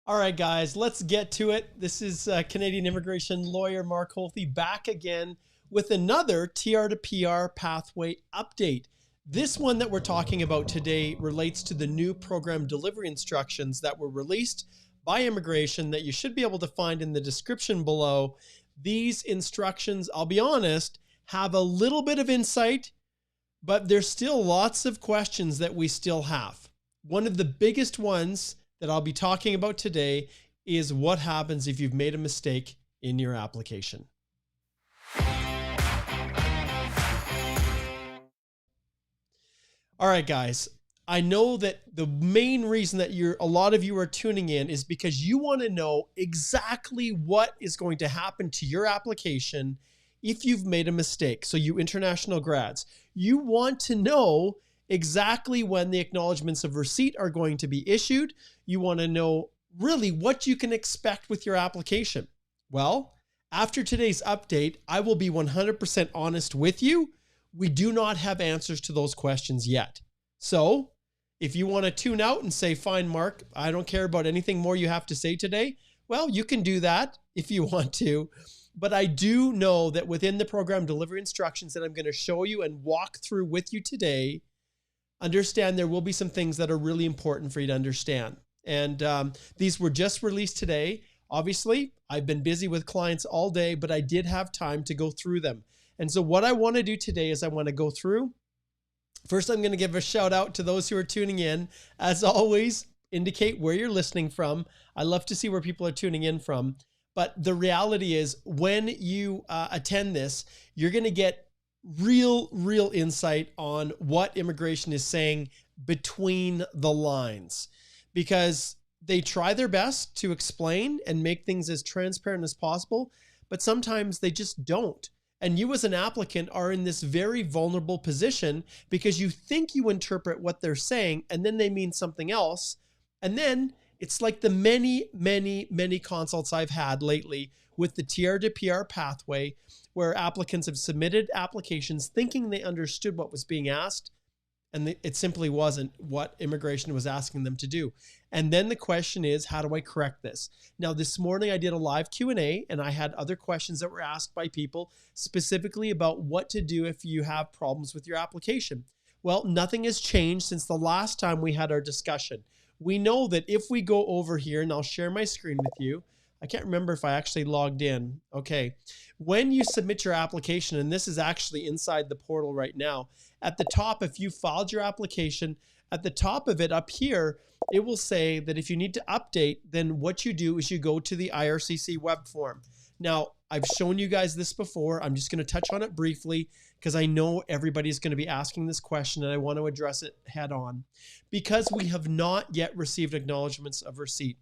All right, guys, let's get to it. This is Canadian immigration lawyer Mark Holthe back again with another TR to PR pathway update. This one that we're talking about today relates to the new program delivery instructions that were released by immigration that you should be able to find in the description below. These instructions, I'll be honest, have a little bit of insight, but there's still lots of questions that we still have. One of the biggest ones that I'll be talking about today is what happens if you've made a mistake in your application. All right, guys, I know that the main reason that a lot of you are tuning in is because you want to know exactly what is going to happen to your application if you've made a mistake. So you international grads, you want to know exactly when the acknowledgements of receipt are going to be issued. You want to know really what you can expect with your application. Well, after today's update, I will be 100% honest with you. We do not have answers to those questions yet. So if you want to tune out and say, fine, Mark, I don't care about anything more you have to say today, well, you can do that if you want to. But I do know that within the program delivery instructions that I'm going to show you and walk through with you today, understand there will be some things that are really important for you to understand. And these were just released today. Obviously, I've been busy with clients all day, but I did have time to go through them. And so what I want to do today is I want to go through. First, I'm going to give a shout out to those who are tuning in. As always, indicate where you're listening from. I love to see where people are tuning in from. But the reality is when you attend this, you're going to get real insight on what immigration is saying between the lines, because they try their best to explain and make things as transparent as possible, but sometimes they just don't. And you as an applicant are in this very vulnerable position because you think you interpret what they're saying and then they mean something else. And then it's like the many consults I've had lately with the TR to PR pathway, where applicants have submitted applications thinking they understood what was being asked, and it simply wasn't what immigration was asking them to do. And then the question is, how do I correct this? Now, this morning I did a live Q&A and I had other questions that were asked by people specifically about what to do if you have problems with your application. Well, nothing has changed since the last time we had our discussion. We know that if we go over here, and I'll share my screen with you, I can't remember if I actually logged in. Okay. When you submit your application, and this is actually inside the portal right now, at the top, if you filed your application, at the top of it up here, it will say that if you need to update, then what you do is you go to the IRCC web form. Now, I've shown you guys this before. I'm just going to touch on it briefly because I know everybody's going to be asking this question and I want to address it head on. Because we have not yet received acknowledgements of receipt.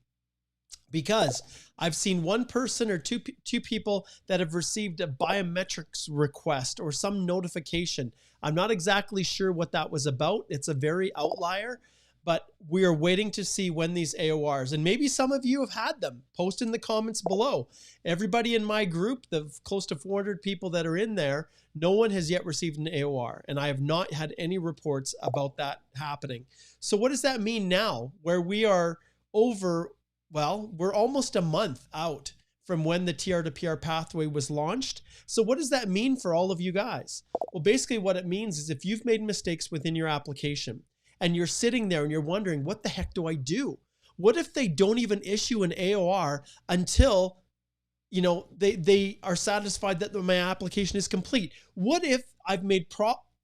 Because I've seen one person or two people that have received a biometrics request or some notification. I'm not exactly sure what that was about. It's a very outlier, but we are waiting to see when these AORs, and maybe some of you have had them. Post in the comments below. Everybody in my group, the close to 400 people that are in there, no one has yet received an AOR, and I have not had any reports about that happening. So what does that mean now, where we are over, well, we're almost a month out from when the TR to PR pathway was launched. So what does that mean for all of you guys? Well, basically what it means is if you've made mistakes within your application and you're sitting there and you're wondering, what the heck do I do? What if they don't even issue an AOR until, you know, they are satisfied that my application is complete? What if I've made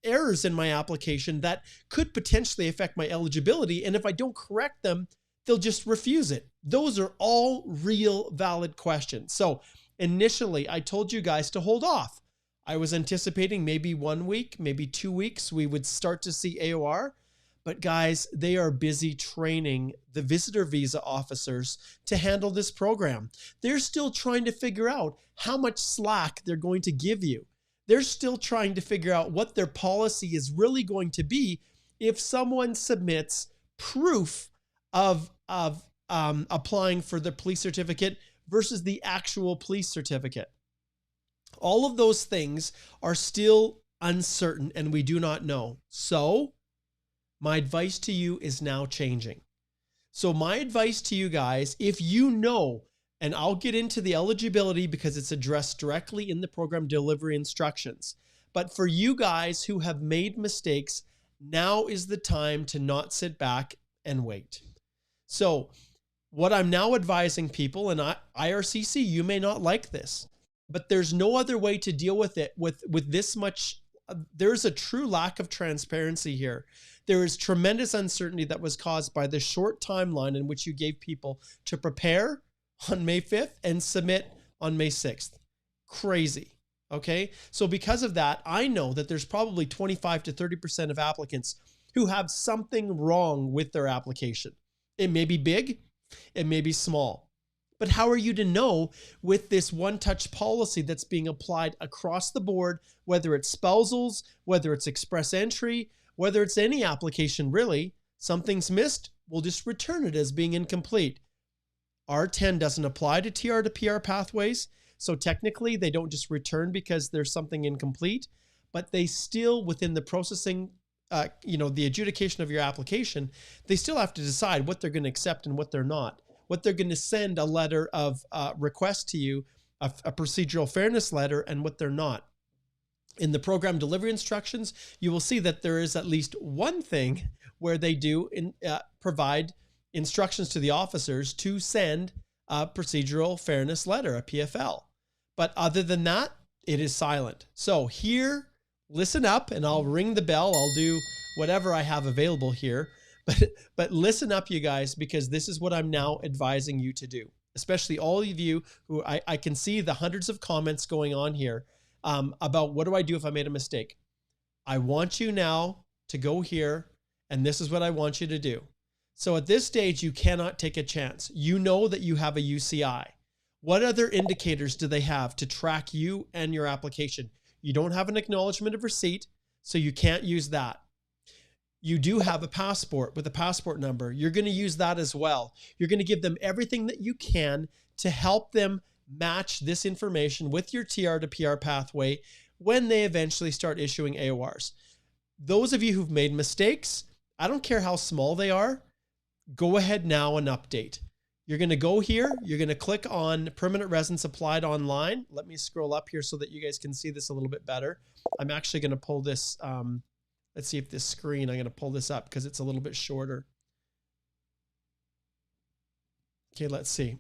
errors in my application that could potentially affect my eligibility, and if I don't correct them, they'll just refuse it? Those are all real valid questions. So initially I told you guys to hold off. I was anticipating maybe 1 week, maybe 2 weeks, we would start to see AOR. But guys, they are busy training the visitor visa officers to handle this program. They're still trying to figure out how much slack they're going to give you. They're still trying to figure out what their policy is really going to be if someone submits proof of applying for the police certificate versus the actual police certificate. All of those things are still uncertain and we do not know. So my advice to you is now changing. So my advice to you guys, if you know, and I'll get into the eligibility because it's addressed directly in the program delivery instructions. But for you guys who have made mistakes, now is the time to not sit back and wait. So what I'm now advising people, and IRCC, you may not like this, but there's no other way to deal with it with this much. There's a true lack of transparency here. There is tremendous uncertainty that was caused by the short timeline in which you gave people to prepare on May 5th and submit on May 6th. Crazy. Okay. So because of that, I know that there's probably 25 to 30% of applicants who have something wrong with their application. It may be big, it may be small. But how are you to know with this one-touch policy that's being applied across the board, whether it's spousals, whether it's express entry, whether it's any application really, something's missed, we'll just return it as being incomplete. R10 doesn't apply to TR to PR pathways, so technically they don't just return because there's something incomplete, but they still, within the processing, the adjudication of your application, they still have to decide what they're going to accept and what they're not. What they're going to send a letter of request to you, a procedural fairness letter, and what they're not. In the program delivery instructions, you will see that there is at least one thing where they do provide instructions to the officers to send a procedural fairness letter, a PFL. But other than that, it is silent. So here, listen up, and I'll ring the bell. I'll do whatever I have available here. But listen up, you guys, because this is what I'm now advising you to do, especially all of you who I can see the hundreds of comments going on here about what do I do if I made a mistake. I want you now to go here, and this is what I want you to do. So at this stage, you cannot take a chance. You know that you have a UCI. What other indicators do they have to track you and your application? You don't have an acknowledgement of receipt, so you can't use that. You do have a passport with a passport number. You're going to use that as well. You're going to give them everything that you can to help them match this information with your TR to PR pathway when they eventually start issuing AORs. Those of you who've made mistakes, I don't care how small they are, go ahead now and update. You're going to go here. You're going to click on permanent residence applied online. Let me scroll up here so that you guys can see this a little bit better. I'm actually going to pull this. Let's see if this screen, I'm going to pull this up because it's a little bit shorter. Okay, let's see.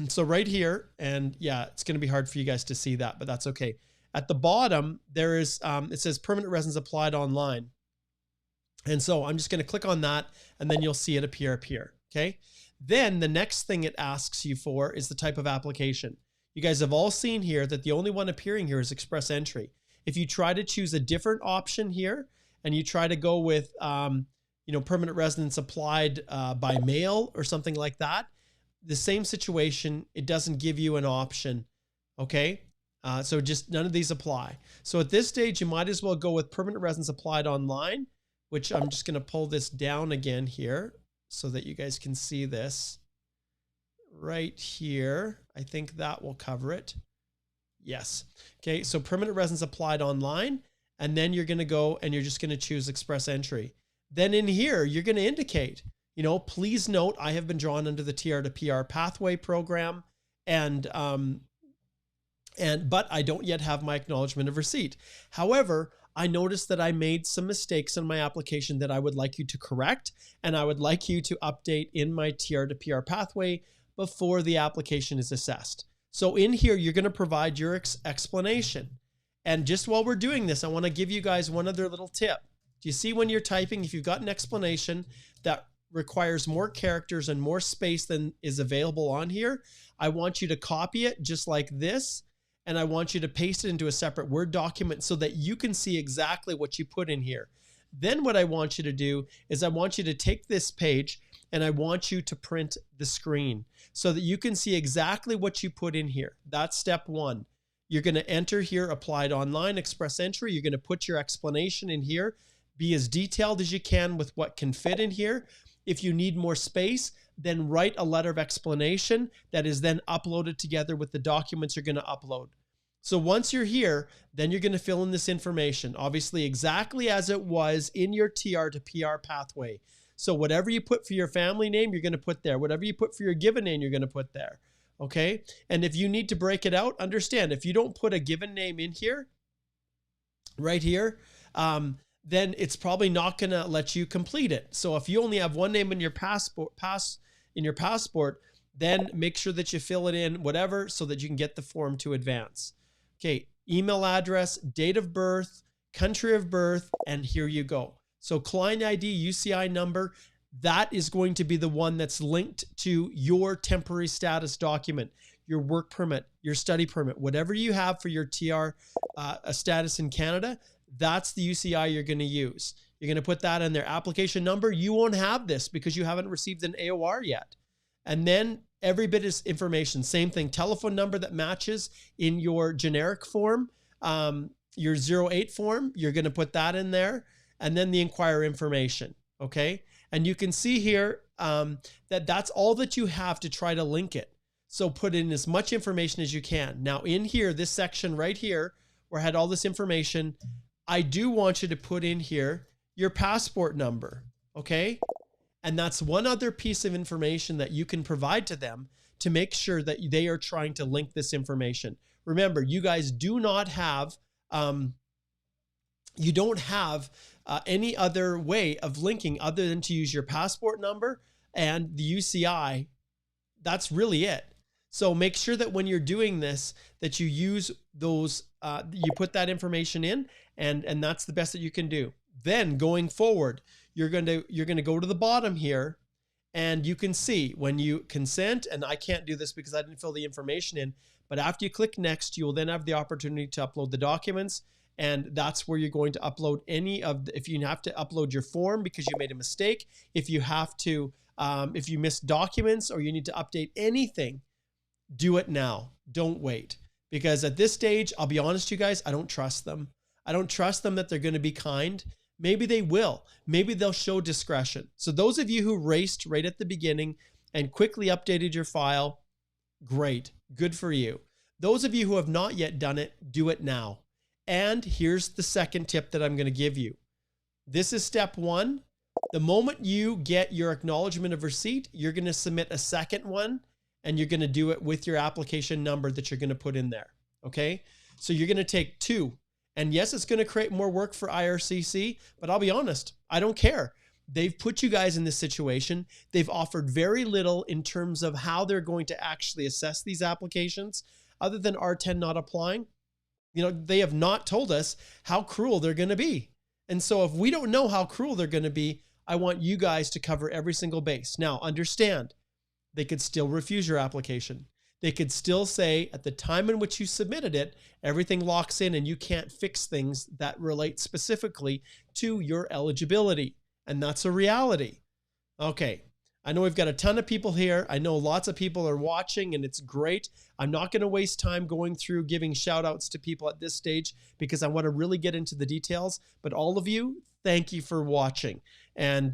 So right here, and yeah, it's going to be hard for you guys to see that, but that's okay. At the bottom, there is, it says permanent residence applied online. And so I'm just going to click on that, and then you'll see it appear up here. Okay. Then the next thing it asks you for is the type of application. You guys have all seen here that the only one appearing here is express entry. If you try to choose a different option here, and you try to go with, permanent residence applied by mail or something like that, the same situation, it doesn't give you an option, okay? So just none of these apply. So at this stage, you might as well go with permanent residence applied online, which I'm just gonna pull this down again here so that you guys can see this right here. I think that will cover it. Yes, okay, so permanent residence applied online, and then you're going to go and you're just going to choose express entry. Then in here, you're going to indicate, please note, I have been drawn under the TR to PR pathway program, but I don't yet have my acknowledgement of receipt. However, I noticed that I made some mistakes in my application that I would like you to correct, and I would like you to update in my TR to PR pathway before the application is assessed. So in here, you're going to provide your explanation. And just while we're doing this, I want to give you guys one other little tip. Do you see when you're typing, if you've got an explanation that requires more characters and more space than is available on here, I want you to copy it just like this, and I want you to paste it into a separate Word document so that you can see exactly what you put in here. Then what I want you to do is I want you to take this page and I want you to print the screen so that you can see exactly what you put in here. That's step one. You're going to enter here, applied online, express entry. You're going to put your explanation in here. Be as detailed as you can with what can fit in here. If you need more space, then write a letter of explanation that is then uploaded together with the documents you're going to upload. So once you're here, then you're going to fill in this information, obviously exactly as it was in your TR to PR pathway. So whatever you put for your family name, you're going to put there. Whatever you put for your given name, you're going to put there. Okay. And if you need to break it out, understand if you don't put a given name in here, right here, then it's probably not going to let you complete it. So if you only have one name in your passport, then make sure that you fill it in whatever so that you can get the form to advance. Okay, email address, date of birth, country of birth, and here you go. So client ID, UCI number, that is going to be the one that's linked to your temporary status document, your work permit, your study permit, whatever you have for your TR status in Canada, that's the UCI you're going to use. You're going to put that in their application number. You won't have this because you haven't received an AOR yet. And then every bit is information. Same thing, telephone number that matches in your generic form, your 08 form, you're going to put that in there. And then the inquiry information, okay? And you can see here that that's all that you have to try to link it. So put in as much information as you can. Now in here, this section right here, where I had all this information, I do want you to put in here your passport number, okay? And that's one other piece of information that you can provide to them to make sure that they are trying to link this information. Remember, you guys do not have, you don't have any other way of linking other than to use your passport number and the UCI. That's really it. So make sure that when you're doing this, that you use those, you put that information in, and that's the best that you can do. Then going forward, you're going to go to the bottom here, and you can see when you consent, and I can't do this because I didn't fill the information in, but after you click next, you will then have the opportunity to upload the documents. And that's where you're going to upload any of the, if you have to upload your form because you made a mistake, if you have to, if you missed documents or you need to update anything, do it now. Don't wait. Because at this stage, I'll be honest, you guys, I don't trust them. I don't trust them that they're going to be kind. Maybe they will. Maybe they'll show discretion. So those of you who raced right at the beginning and quickly updated your file, great. Good for you. Those of you who have not yet done it, do it now. And here's the second tip that I'm going to give you. This is step one. The moment you get your acknowledgement of receipt, you're going to submit a second one, and you're going to do it with your application number that you're going to put in there. Okay. So you're going to take two. And yes, it's going to create more work for IRCC, but I'll be honest, I don't care. They've put you guys in this situation. They've offered very little in terms of how they're going to actually assess these applications other than R10 not applying. You know, they have not told us how cruel they're going to be. And so if we don't know how cruel they're going to be, I want you guys to cover every single base. Now, understand, they could still refuse your application. They could still say at the time in which you submitted it, everything locks in and you can't fix things that relate specifically to your eligibility. And that's a reality. Okay. I know we've got a ton of people here. I know lots of people are watching, and it's great. I'm not going to waste time going through giving shout outs to people at this stage because I want to really get into the details. But all of you, thank you for watching, and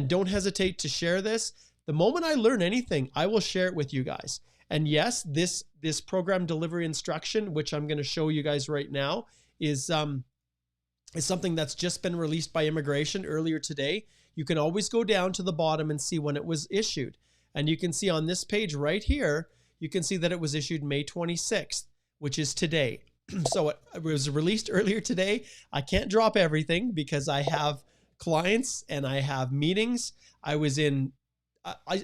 don't hesitate to share this. The moment I learn anything, I will share it with you guys. And yes, this program delivery instruction, which I'm going to show you guys right now, is something that's just been released by immigration earlier today. You can always go down to the bottom and see when it was issued. And you can see on this page right here, you can see that it was issued May 26th, which is today. So it was released earlier today. I can't drop everything because I have clients and I have meetings. I was in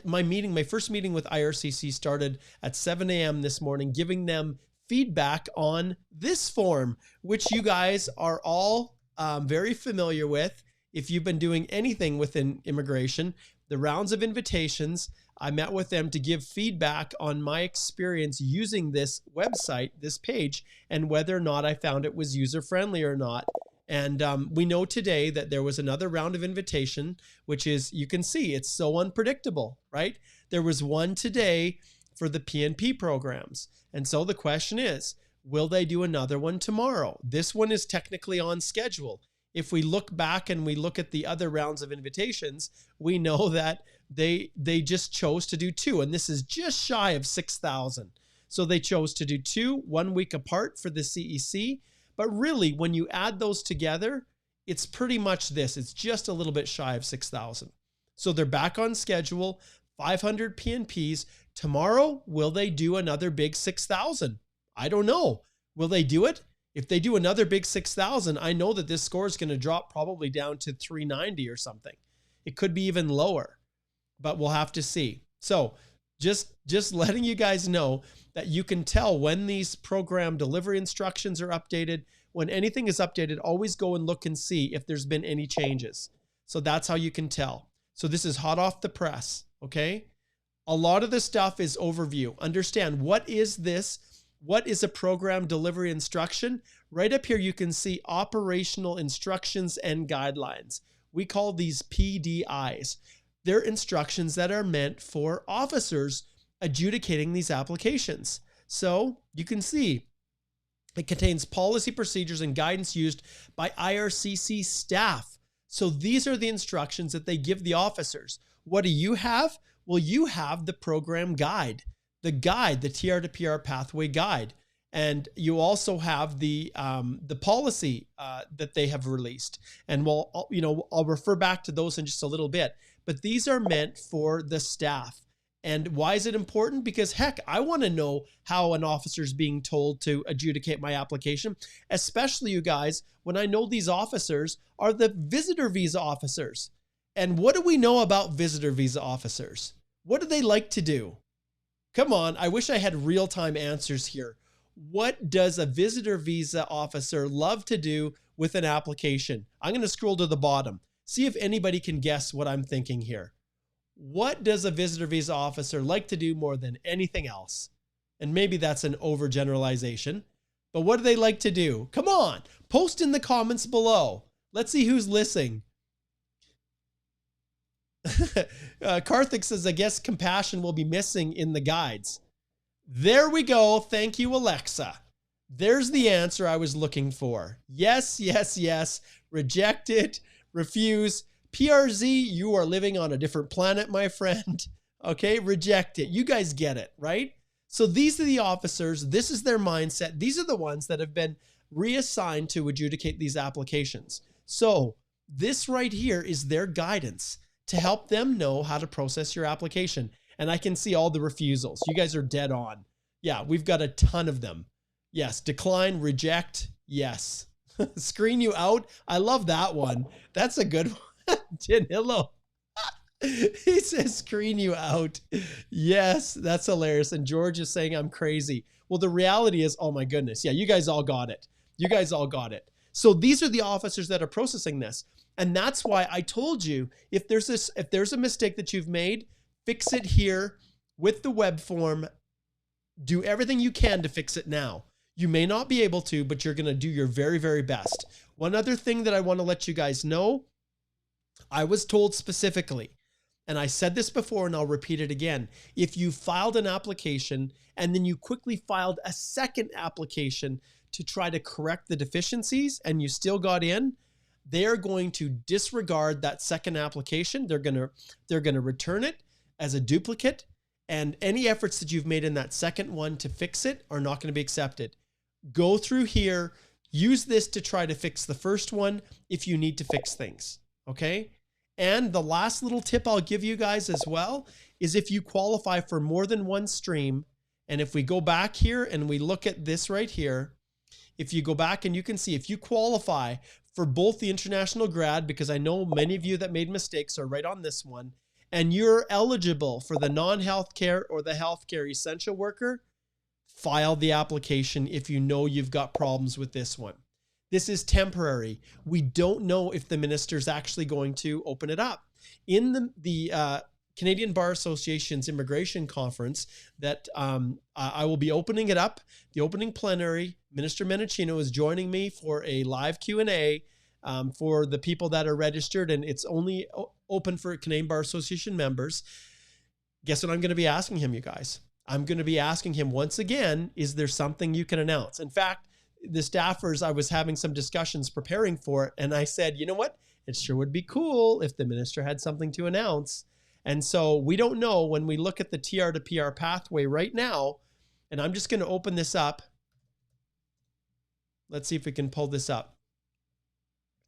my first meeting with IRCC started at 7 a.m. this morning, giving them feedback on this form, which you guys are all very familiar with. If you've been doing anything within immigration, the rounds of invitations, I met with them to give feedback on my experience using this website, this page, and whether or not I found it was user-friendly or not. And we know today that there was another round of invitation, which is, you can see, it's so unpredictable, right? There was one today for the PNP programs. And so the question is, will they do another one tomorrow? This one is technically on schedule. If we look back and we look at the other rounds of invitations, we know that they just chose to do two, and this is just shy of 6,000. So they chose to do two 1 week apart for the CEC. But really, when you add those together, it's pretty much this. It's just a little bit shy of 6,000. So they're back on schedule, 500 PNPs. Tomorrow, will they do another big 6,000? I don't know. Will they do it? If they do another big 6,000, I know that this score is going to drop probably down to 390 or something. It could be even lower, but we'll have to see. So just letting you guys know that you can tell when these program delivery instructions are updated. When anything is updated, always go and look and see if there's been any changes. So that's how you can tell. So this is hot off the press, okay? A lot of the stuff is overview. Understand, what is this? What is a program delivery instruction? Right up here, you can see operational instructions and guidelines. We call these PDIs. They're instructions that are meant for officers adjudicating these applications. So you can see it contains policy, procedures, and guidance used by IRCC staff. So these are the instructions that they give the officers. What do you have? Well, you have the program guide, the TR to PR pathway guide. And you also have the policy that they have released. And I'll refer back to those in just a little bit. But these are meant for the staff. And why is it important? Because heck, I want to know how an officer is being told to adjudicate my application, especially you guys, when I know these officers are the visitor visa officers. And what do we know about visitor visa officers? What do they like to do? Come on, I wish I had real-time answers here. What does a visitor visa officer love to do with an application? I'm going to scroll to the bottom. See if anybody can guess what I'm thinking here. What does a visitor visa officer like to do more than anything else? And maybe that's an overgeneralization, but what do they like to do? Come on, post in the comments below. Let's see who's listening. Karthik says, I guess compassion will be missing in the guides. There we go. Thank you, Alexa. There's the answer I was looking for. Yes, yes, yes. Reject it. Refuse. PRZ, you are living on a different planet, my friend. Okay, reject it. You guys get it, right? So these are the officers. This is their mindset. These are the ones that have been reassigned to adjudicate these applications. So this right here is their guidance to help them know how to process your application. And I can see all the refusals. You guys are dead on. Yeah, we've got a ton of them. Yes, decline, reject, yes. Screen you out. I love that one. That's a good one. Danilo. He says screen you out. Yes, that's hilarious. And George is saying I'm crazy. Well, the reality is, oh my goodness. Yeah, you guys all got it. You guys all got it. So these are the officers that are processing this. And that's why I told you, if there's a mistake that you've made, fix it here with the web form. Do everything you can to fix it now. You may not be able to, but you're going to do your very, very best. One other thing that I want to let you guys know, I was told specifically, and I said this before and I'll repeat it again. If you filed an application and then you quickly filed a second application to try to correct the deficiencies and you still got in, they're going to disregard that second application. They're going to return it as a duplicate, and any efforts that you've made in that second one to fix it are not going to be accepted. Go through here, use this to try to fix the first one if you need to fix things, okay? And the last little tip I'll give you guys as well is if you qualify for more than one stream, and if we go back here and we look at this right here, if you go back and you can see if you qualify for both the international grad, because I know many of you that made mistakes are right on this one, and you're eligible for the non-healthcare or the healthcare essential worker, file the application if you know you've got problems with this one. This is temporary. We don't know if the minister's actually going to open it up. In the Canadian Bar Association's immigration conference that I will be opening it up, the opening plenary, Minister Menachino is joining me for a live Q&A for the people that are registered, and it's only open for Canadian Bar Association members. Guess what I'm going to be asking him, you guys? I'm going to be asking him once again, is there something you can announce? In fact, the staffers, I was having some discussions preparing for it, and I said, you know what? It sure would be cool if the minister had something to announce. And so we don't know when we look at the TR to PR pathway right now, and I'm just going to open this up. Let's see if we can pull this up.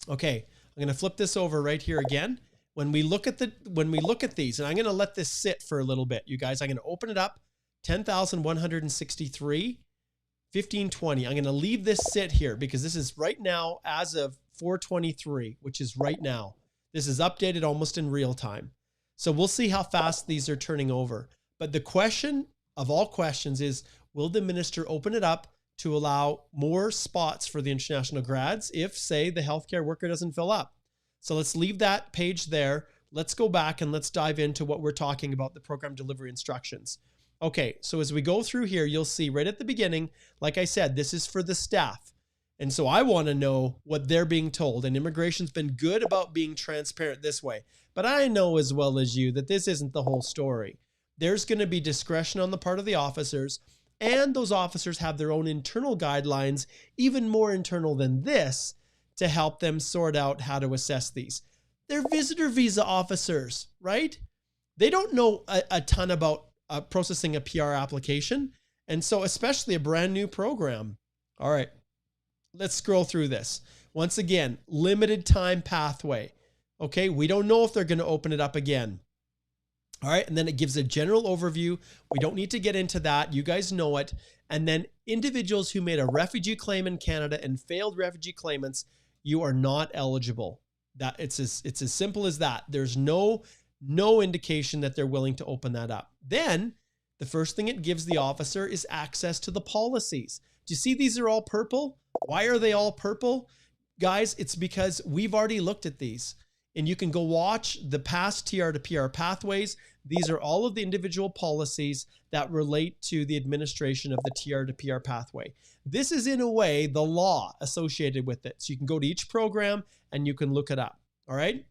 Okay, I'm going to flip this over right here again. when we look at these, and I'm going to let this sit for a little bit, you guys, I'm going to open it up, 10,163, 1520. I'm going to leave this sit here because this is right now as of 423, which is right now. This is updated almost in real time. So we'll see how fast these are turning over. But the question of all questions is, will the minister open it up to allow more spots for the international grads if, say, the healthcare worker doesn't fill up? So let's leave that page there. Let's go back and let's dive into what we're talking about, the program delivery instructions. Okay, so as we go through here, you'll see right at the beginning, like I said, this is for the staff. And so I want to know what they're being told. And immigration's been good about being transparent this way. But I know as well as you that this isn't the whole story. There's going to be discretion on the part of the officers, and those officers have their own internal guidelines, even more internal than this, to help them sort out how to assess these. They're visitor visa officers, right? They don't know a ton about processing a PR application. And so especially a brand new program. All right, let's scroll through this. Once again, limited time pathway. Okay, we don't know if they're going to open it up again. All right, and then it gives a general overview. We don't need to get into that. You guys know it. And then individuals who made a refugee claim in Canada and failed refugee claimants, you are not eligible. That it's as simple as that. There's no indication that they're willing to open that up. Then the first thing it gives the officer is access to the policies. Do you see these are all purple? Why are they all purple? Guys, it's because we've already looked at these. And you can go watch the past TR to PR pathways. These are all of the individual policies that relate to the administration of the TR to PR pathway. This is in a way the law associated with it. So you can go to each program and you can look it up. All right.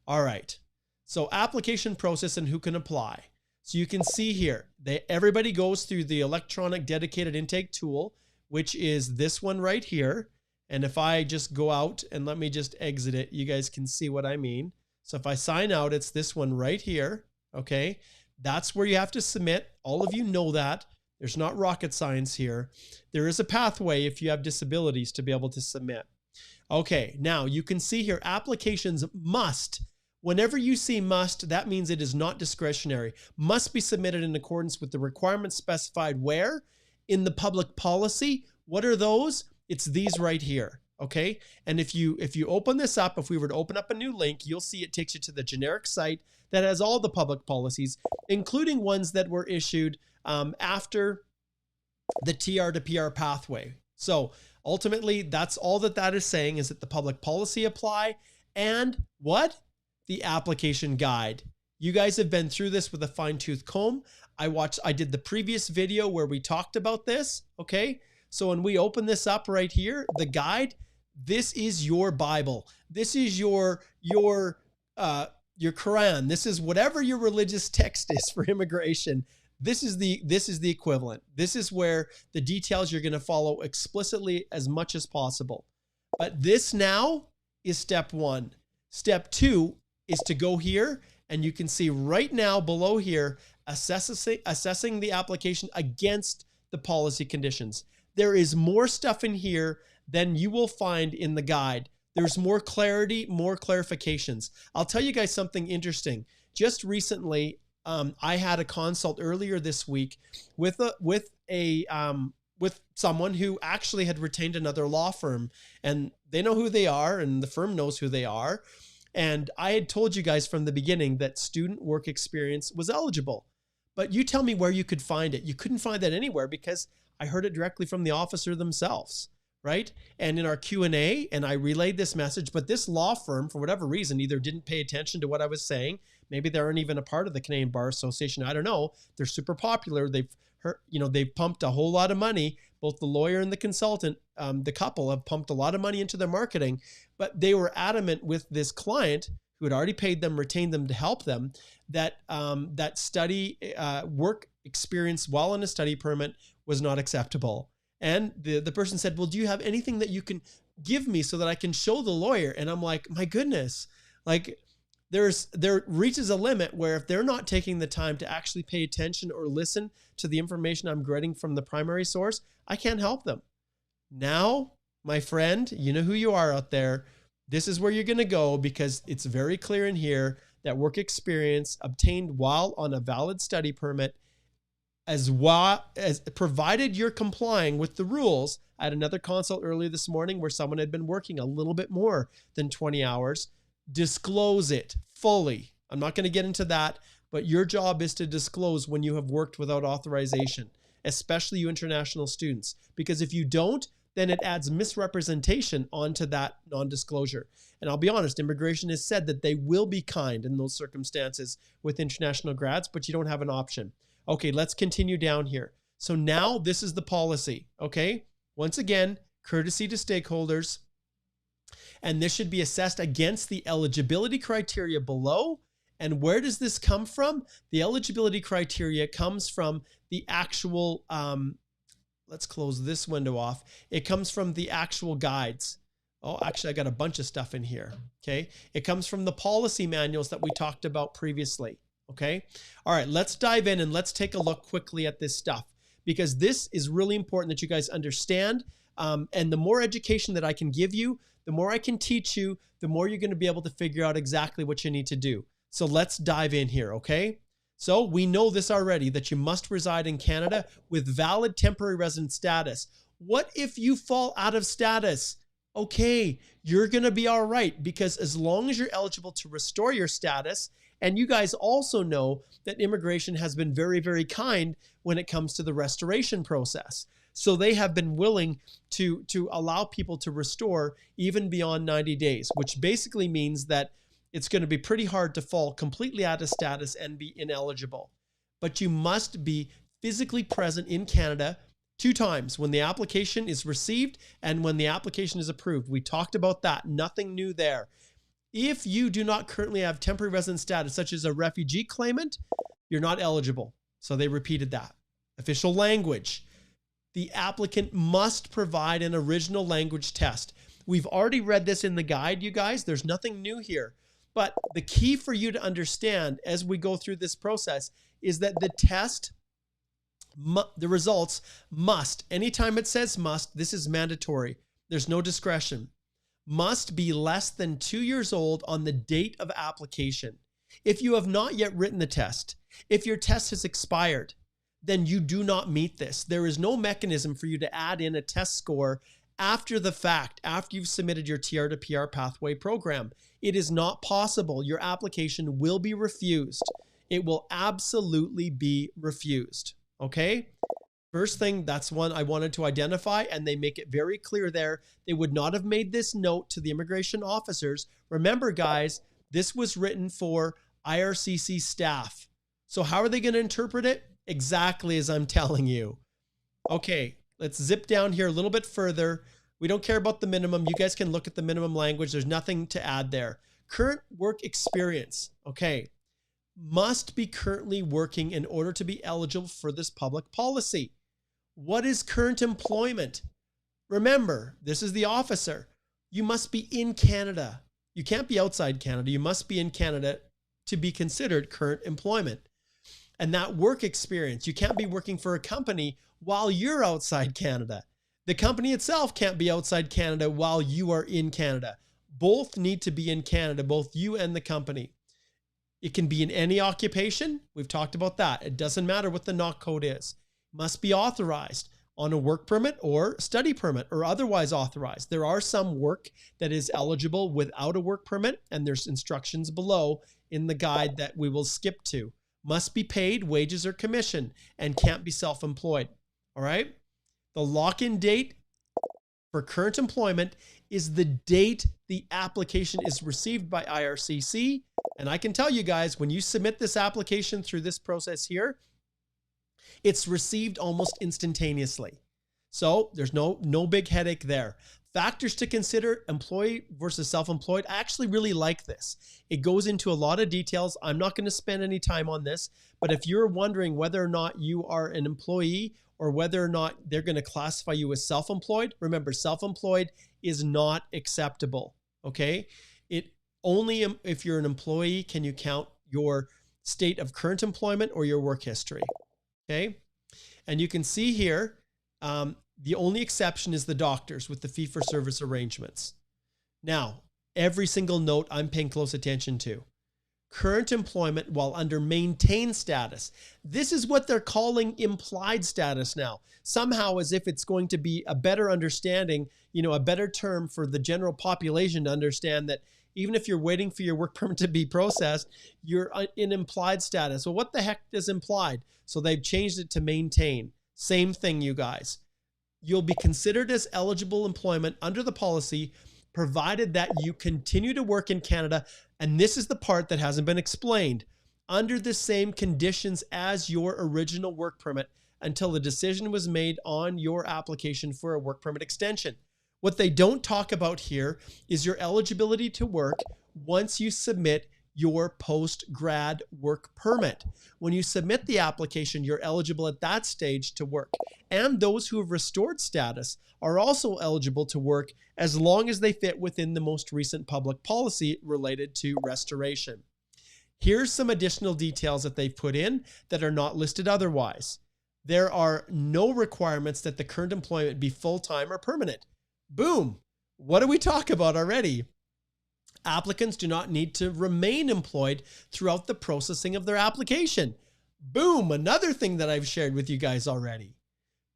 All right. So application process and who can apply. So you can see here, everybody goes through the electronic dedicated intake tool, which is this one right here. And if I just go out and let me just exit it, you guys can see what I mean. So if I sign out, it's this one right here. Okay. That's where you have to submit. All of you know that. There's not rocket science here. There is a pathway if you have disabilities to be able to submit. Okay. Now you can see here, applications must. Whenever you see must, that means it is not discretionary. Must be submitted in accordance with the requirements specified where? In the public policy. What are those? It's these right here, okay? And if you open this up, if we were to open up a new link, you'll see it takes you to the generic site that has all the public policies, including ones that were issued after the TR to PR pathway. So ultimately, that's all that is saying, is that the public policy apply and what? The application guide. You guys have been through this with a fine-tooth comb. I did the previous video where we talked about this, okay? So when we open this up right here, the guide, this is your Bible. This is your Quran. This is whatever your religious text is for immigration. This is the equivalent. This is where the details you're going to follow explicitly as much as possible. But this now is step one. Step two is to go here, and you can see right now below here, assessing the application against the policy conditions. There is more stuff in here than you will find in the guide. There's more clarity, more clarifications. I'll tell you guys something interesting. Just recently, I had a consult earlier this week with someone who actually had retained another law firm, and they know who they are, and the firm knows who they are. And I had told you guys from the beginning that student work experience was eligible. But you tell me where you could find it. You couldn't find that anywhere because I heard it directly from the officer themselves, right? And in our Q&A, and I relayed this message, but this law firm, for whatever reason, either didn't pay attention to what I was saying. Maybe they aren't even a part of the Canadian Bar Association. I don't know. They're super popular. They've pumped a whole lot of money. Both the lawyer and the consultant, the couple, have pumped a lot of money into their marketing, but they were adamant with this client who had already paid them, retained them to help them, that that study work experience while on a study permit was not acceptable. And the person said, well, do you have anything that you can give me so that I can show the lawyer? And I'm like, my goodness, like there reaches a limit where if they're not taking the time to actually pay attention or listen to the information I'm getting from the primary source, I can't help them. Now, my friend, you know who you are out there. this is where you're going to go, because it's very clear in here that work experience obtained while on a valid study permit, as provided you're complying with the rules. I had another consult earlier this morning where someone had been working a little bit more than 20 hours. Disclose it fully. I'm not going to get into that, but your job is to disclose when you have worked without authorization, especially you international students, because if you don't, then it adds misrepresentation onto that non-disclosure. And I'll be honest, immigration has said that they will be kind in those circumstances with international grads, but you don't have an option. Okay, let's continue down here. So now this is the policy, okay? Once again, courtesy to stakeholders, and this should be assessed against the eligibility criteria below. And where does this come from? The eligibility criteria comes from the actual, let's close this window off. It comes from the actual guides. Oh, actually, I got a bunch of stuff in here, okay? It comes from the policy manuals that we talked about previously, okay? All right, let's dive in and let's take a look quickly at this stuff, because this is really important that you guys understand. And the more education that I can give you, the more I can teach you, the more you're going to be able to figure out exactly what you need to do. So let's dive in here, okay? So we know this already, that you must reside in Canada with valid temporary resident status. What if you fall out of status? Okay, you're going to be all right, because as long as you're eligible to restore your status, and you guys also know that immigration has been very, very kind when it comes to the restoration process. So they have been willing to allow people to restore even beyond 90 days, which basically means that it's going to be pretty hard to fall completely out of status and be ineligible. But you must be physically present in Canada 2 times, when the application is received and when the application is approved. We talked about that. Nothing new there. If you do not currently have temporary resident status, such as a refugee claimant, you're not eligible. So they repeated that. Official language. The applicant must provide an original language test. We've already read this in the guide, you guys. There's nothing new here. But the key for you to understand as we go through this process is that the test, the results must, anytime it says must, this is mandatory. There's no discretion. Must be less than 2 years old on the date of application. If you have not yet written the test, if your test has expired, then you do not meet this. There is no mechanism for you to add in a test score after the fact, after you've submitted your TR to PR pathway program. It is not possible. Your application will be refused. It will absolutely be refused. Okay? First thing, that's one I wanted to identify, and they make it very clear there. They would not have made this note to the immigration officers. Remember, guys, this was written for IRCC staff. So how are they going to interpret it? Exactly as I'm telling you. Okay, let's zip down here a little bit further. We don't care about the minimum. You guys can look at the minimum language. There's nothing to add there. Current work experience. Okay. Must be currently working in order to be eligible for this public policy. What is current employment? Remember, this is the officer. You must be in Canada. You can't be outside Canada. You must be in Canada to be considered current employment. And that work experience, you can't be working for a company while you're outside Canada. The company itself can't be outside Canada while you are in Canada. Both need to be in Canada, both you and the company. It can be in any occupation. We've talked about that. It doesn't matter what the NOC code is. Must be authorized on a work permit or study permit or otherwise authorized. There are some work that is eligible without a work permit, and there's instructions below in the guide that we will skip to. Must be paid wages or commission and can't be self-employed. All right. The lock-in date for current employment is the date the application is received by IRCC. And I can tell you guys, when you submit this application through this process here, it's received almost instantaneously. So there's no big headache there. Factors to consider, employee versus self-employed. I actually really like this. It goes into a lot of details. I'm not going to spend any time on this, but if you're wondering whether or not you are an employee or whether or not they're going to classify you as self-employed, remember, self-employed is not acceptable, okay? It only if you're an employee can you count your state of current employment or your work history, okay? And you can see here, the only exception is the doctors with the fee-for-service arrangements. Now, every single note I'm paying close attention to. Current employment while under maintained status. This is what they're calling implied status now. Somehow as if it's going to be a better understanding, a better term for the general population to understand that even if you're waiting for your work permit to be processed, you're in implied status. Well, what the heck is implied? So they've changed it to maintain. Same thing, you guys. You'll be considered as eligible employment under the policy, provided that you continue to work in Canada, and this is the part that hasn't been explained, under the same conditions as your original work permit until the decision was made on your application for a work permit extension. What they don't talk about here is your eligibility to work once you submit your post-grad work permit. When you submit the application, you're eligible at that stage to work. And those who have restored status are also eligible to work as long as they fit within the most recent public policy related to restoration. Here's some additional details that they've put in that are not listed otherwise. There are no requirements that the current employment be full-time or permanent. Boom. What do we talk about already? Applicants do not need to remain employed throughout the processing of their application. Boom. Another thing that I've shared with you guys already.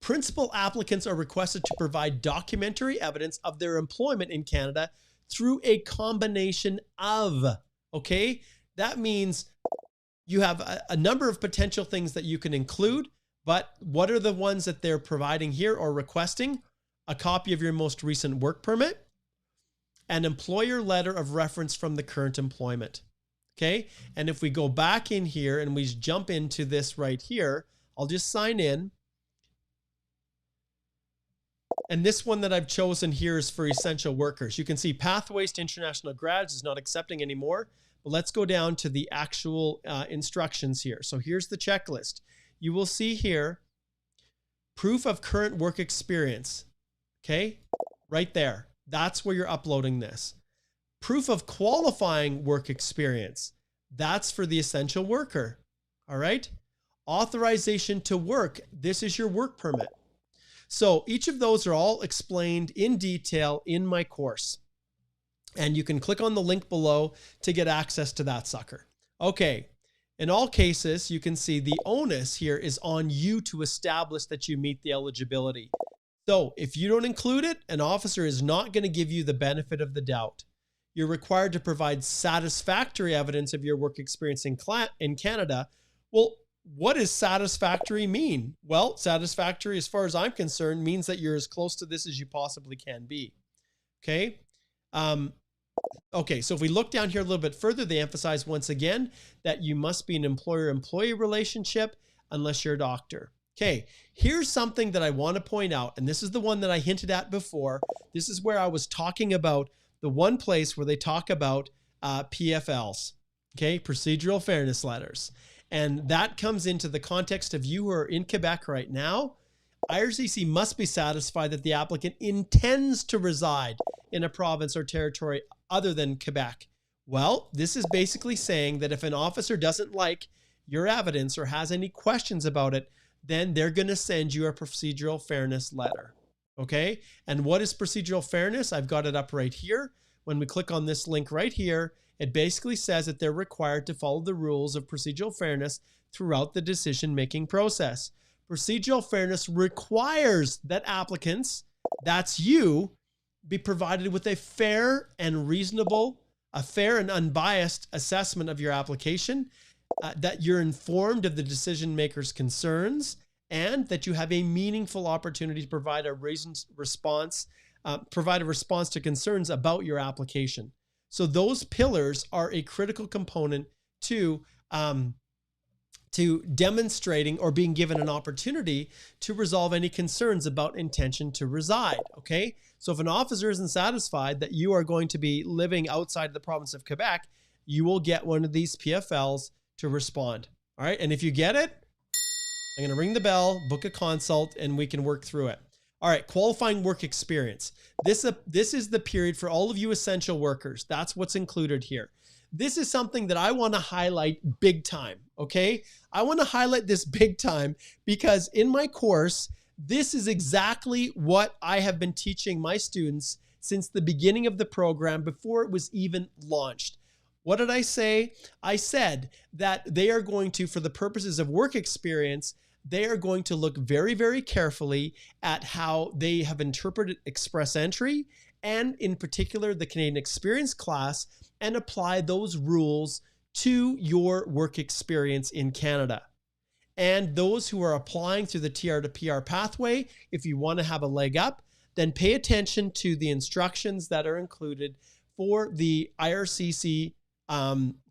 Principal applicants are requested to provide documentary evidence of their employment in Canada through a combination of, okay? That means you have a number of potential things that you can include, but what are the ones that they're providing here or requesting? A copy of your most recent work permit, an employer letter of reference from the current employment. Okay. And if we go back in here and we jump into this right here, I'll just sign in. And this one that I've chosen here is for essential workers. You can see Pathways to International Grads is not accepting anymore, but let's go down to the actual instructions here. So here's the checklist. You will see here, proof of current work experience. Okay, right there. That's where you're uploading this. Proof of qualifying work experience. That's for the essential worker. All right. Authorization to work. This is your work permit. So each of those are all explained in detail in my course. And you can click on the link below to get access to that sucker. Okay. In all cases, you can see the onus here is on you to establish that you meet the eligibility. So if you don't include it, an officer is not going to give you the benefit of the doubt. You're required to provide satisfactory evidence of your work experience in Canada. Well, what does satisfactory mean? Well, satisfactory, as far as I'm concerned, means that you're as close to this as you possibly can be. Okay. Okay. So if we look down here a little bit further, they emphasize once again that you must be an employer-employee relationship unless you're a doctor. Okay, here's something that I want to point out, and this is the one that I hinted at before. This is where I was talking about the one place where they talk about PFLs, okay, procedural fairness letters. And that comes into the context of you who are in Quebec right now. IRCC must be satisfied that the applicant intends to reside in a province or territory other than Quebec. Well, this is basically saying that if an officer doesn't like your evidence or has any questions about it, then they're going to send you a procedural fairness letter. Okay. And what is procedural fairness? I've got it up right here. When we click on this link right here, it basically says that they're required to follow the rules of procedural fairness throughout the decision-making process. Procedural fairness requires that applicants, that's you, be provided with a fair and reasonable, a fair and unbiased assessment of your application, that you're informed of the decision maker's concerns, and that you have a meaningful opportunity to provide a response to concerns about your application. So those pillars are a critical component to demonstrating or being given an opportunity to resolve any concerns about intention to reside. Okay. So if an officer isn't satisfied that you are going to be living outside the province of Quebec, you will get one of these PFLs to respond. All right. And if you get it, I'm going to ring the bell, book a consult, and we can work through it. All right. Qualifying work experience. This is the period for all of you essential workers. That's what's included here. This is something that I want to highlight big time. Okay. I want to highlight this big time because in my course, this is exactly what I have been teaching my students since the beginning of the program, before it was even launched. What did I say? I said that they are going to, for the purposes of work experience, they are going to look very, very carefully at how they have interpreted express entry, and in particular the Canadian Experience class, and apply those rules to your work experience in Canada. And those who are applying through the TR to PR pathway, if you want to have a leg up, then pay attention to the instructions that are included for the IRCC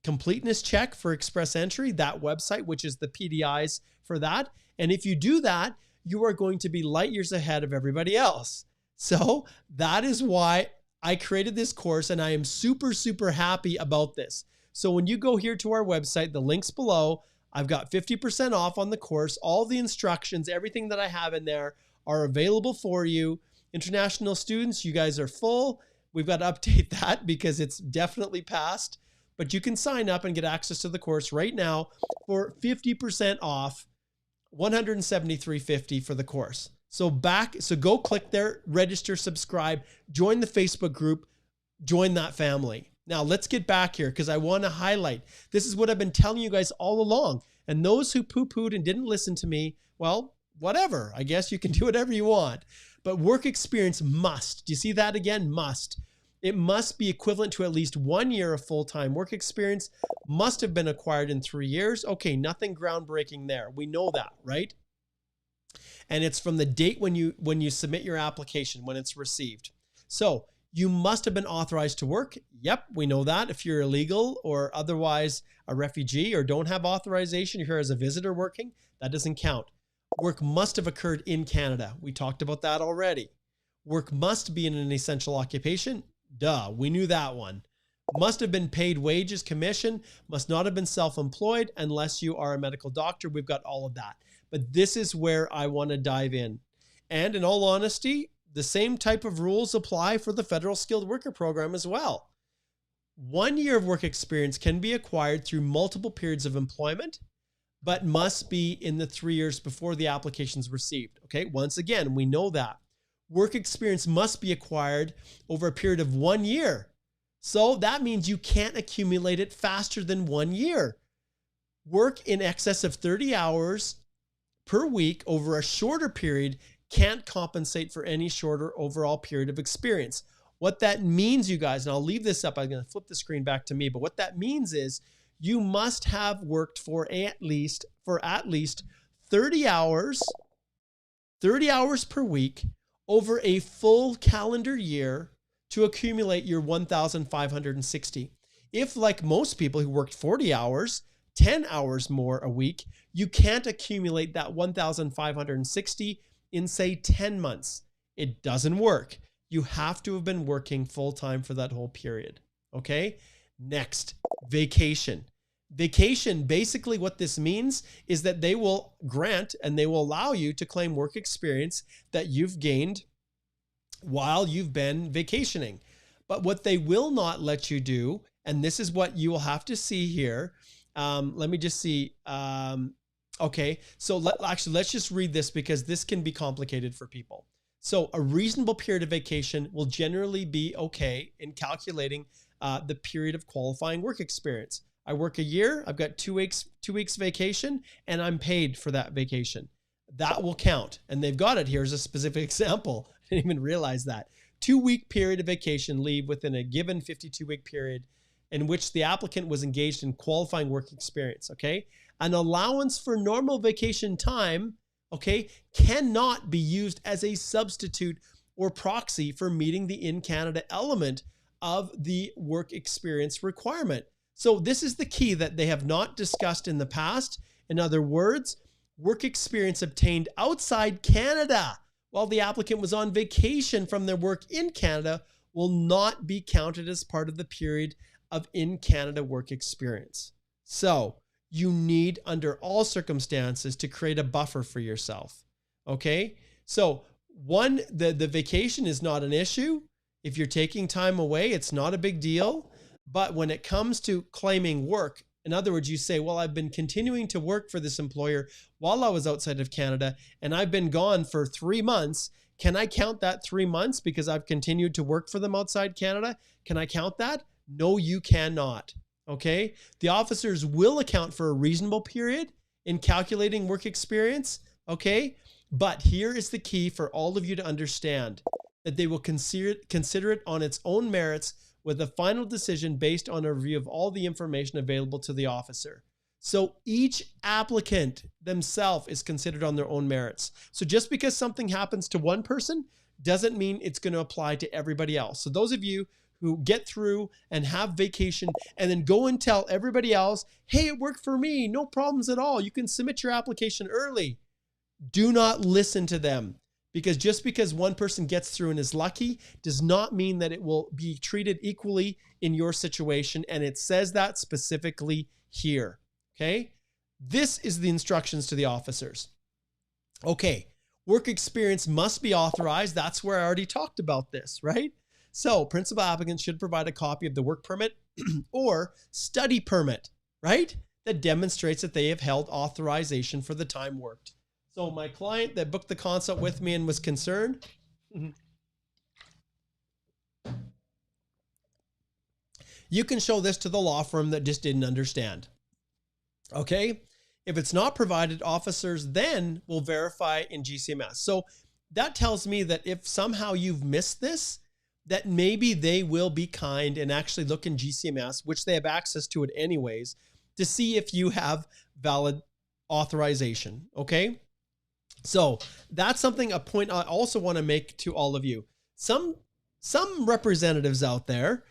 completeness check for express entry, that website, which is the PDIs for that. And if you do that, you are going to be light years ahead of everybody else. So that is why I created this course, and I am super, super happy about this. So when you go here to our website, the link's below, I've got 50% off on the course. All the instructions, everything that I have in there are available for you. International students, you guys are full. We've got to update that because it's definitely passed. But you can sign up and get access to the course right now for 50% off, $173.50 for the course. So go click there, register, subscribe, join the Facebook group, join that family. Now let's get back here because I want to highlight, this is what I've been telling you guys all along. And those who poo-pooed and didn't listen to me, well, whatever. I guess you can do whatever you want. But work experience must. Do you see that again? Must. It must be equivalent to at least 1 year of full-time work experience, must have been acquired in 3 years. Okay, nothing groundbreaking there. We know that, right? And it's from the date when you submit your application, when it's received. So you must have been authorized to work. Yep, we know that. If you're illegal or otherwise a refugee or don't have authorization, you're here as a visitor working, that doesn't count. Work must have occurred in Canada. We talked about that already. Work must be in an essential occupation. Duh, we knew that one. Must have been paid wages, commission, must not have been self-employed unless you are a medical doctor. We've got all of that. But this is where I want to dive in. And in all honesty, the same type of rules apply for the Federal Skilled Worker Program as well. 1 year of work experience can be acquired through multiple periods of employment, but must be in the 3 years before the application is received. Okay, once again, we know that. Work experience must be acquired over a period of 1 year. So that means you can't accumulate it faster than 1 year. Work in excess of 30 hours per week over a shorter period can't compensate for any shorter overall period of experience. What that means, you guys, and I'll leave this up, I'm going to flip the screen back to me, but what that means is you must have worked for at least 30 hours per week over a full calendar year to accumulate your 1,560. If, like most people who worked 40 hours, 10 hours more a week, you can't accumulate that 1,560 in, say, 10 months. It doesn't work. You have to have been working full-time for that whole period. Okay? Next, vacation. Vacation, basically what this means is that they will grant and they will allow you to claim work experience that you've gained while you've been vacationing. But what they will not let you do, and this is what you will have to see here. Let me just see. Okay, so let's just read this because this can be complicated for people. So a reasonable period of vacation will generally be okay in calculating the period of qualifying work experience. I work a year, I've got 2 weeks vacation, and I'm paid for that vacation. That will count. And they've got it here as a specific example. I didn't even realize that. 2-week period of vacation leave within a given 52-week period in which the applicant was engaged in qualifying work experience, okay? An allowance for normal vacation time, okay, cannot be used as a substitute or proxy for meeting the in-Canada element of the work experience requirement. So this is the key that they have not discussed in the past. In other words, work experience obtained outside Canada while the applicant was on vacation from their work in Canada will not be counted as part of the period of in-Canada work experience. So you need, under all circumstances, to create a buffer for yourself. Okay? So the vacation is not an issue. If you're taking time away, it's not a big deal. But when it comes to claiming work, in other words, you say, well, I've been continuing to work for this employer while I was outside of Canada, and I've been gone for 3 months. Can I count that 3 months because I've continued to work for them outside Canada? Can I count that? No, you cannot. Okay. The officers will account for a reasonable period in calculating work experience. Okay. But here is the key for all of you to understand, that they will consider it on its own merits with a final decision based on a review of all the information available to the officer. So each applicant themselves is considered on their own merits. So just because something happens to one person doesn't mean it's going to apply to everybody else. So those of you who get through and have vacation and then go and tell everybody else, hey, it worked for me, no problems at all, you can submit your application early. Do not listen to them, because just because one person gets through and is lucky does not mean that it will be treated equally in your situation. And it says that specifically here. Okay. This is the instructions to the officers. Okay. Work experience must be authorized. That's where I already talked about this, right? So principal applicants should provide a copy of the work permit or study permit, right? That demonstrates that they have held authorization for the time worked. So my client that booked the consult with me and was concerned, you can show this to the law firm that just didn't understand. Okay. If it's not provided, officers then will verify in GCMS. So that tells me that if somehow you've missed this, that maybe they will be kind and actually look in GCMS, which they have access to it anyways, to see if you have valid authorization. Okay. So that's a point I also want to make to all of you. Some representatives out there,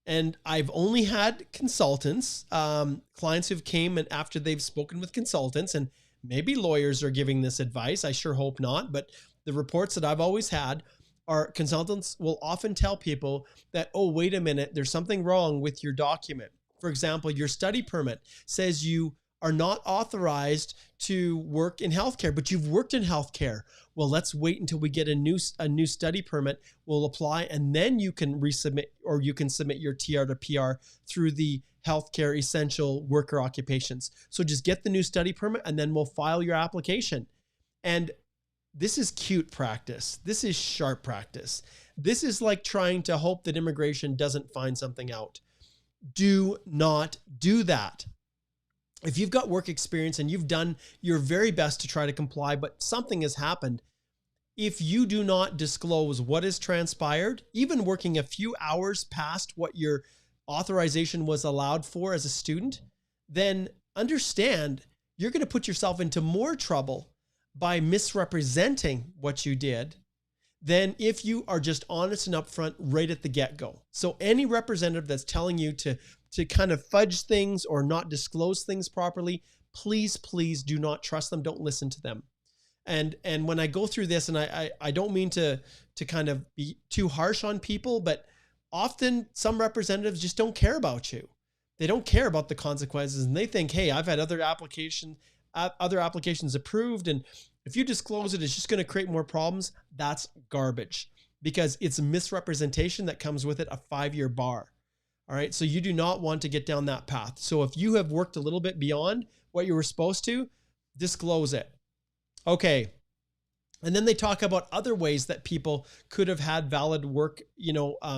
and I've only had consultants, clients who've came and after they've spoken with consultants, and maybe lawyers are giving this advice. I sure hope not. But the reports that I've always had are consultants will often tell people that, oh, wait a minute, there's something wrong with your document. For example, your study permit says you are not authorized to work in healthcare, but you've worked in healthcare. Well, let's wait until we get a new study permit. We'll apply, and then you can resubmit, or you can submit your TR to PR through the healthcare essential worker occupations. So just get the new study permit, and then we'll file your application. And this is cute practice. This is sharp practice. This is like trying to hope that immigration doesn't find something out. Do not do that. If you've got work experience and you've done your very best to try to comply, but something has happened, if you do not disclose what has transpired, even working a few hours past what your authorization was allowed for as a student, then understand you're going to put yourself into more trouble by misrepresenting what you did than if you are just honest and upfront right at the get-go. So any representative that's telling you to kind of fudge things or not disclose things properly, please do not trust them. Don't listen to them. And when I go through this, and I don't mean to kind of be too harsh on people, but often some representatives just don't care about you. They don't care about the consequences, and they think, hey, I've had other applications approved, and if you disclose it, it's just going to create more problems. That's garbage, because it's misrepresentation that comes with it a 5-year bar. All right. So you do not want to get down that path. So if you have worked a little bit beyond what you were supposed to, disclose it. Okay. And then they talk about other ways that people could have had valid work,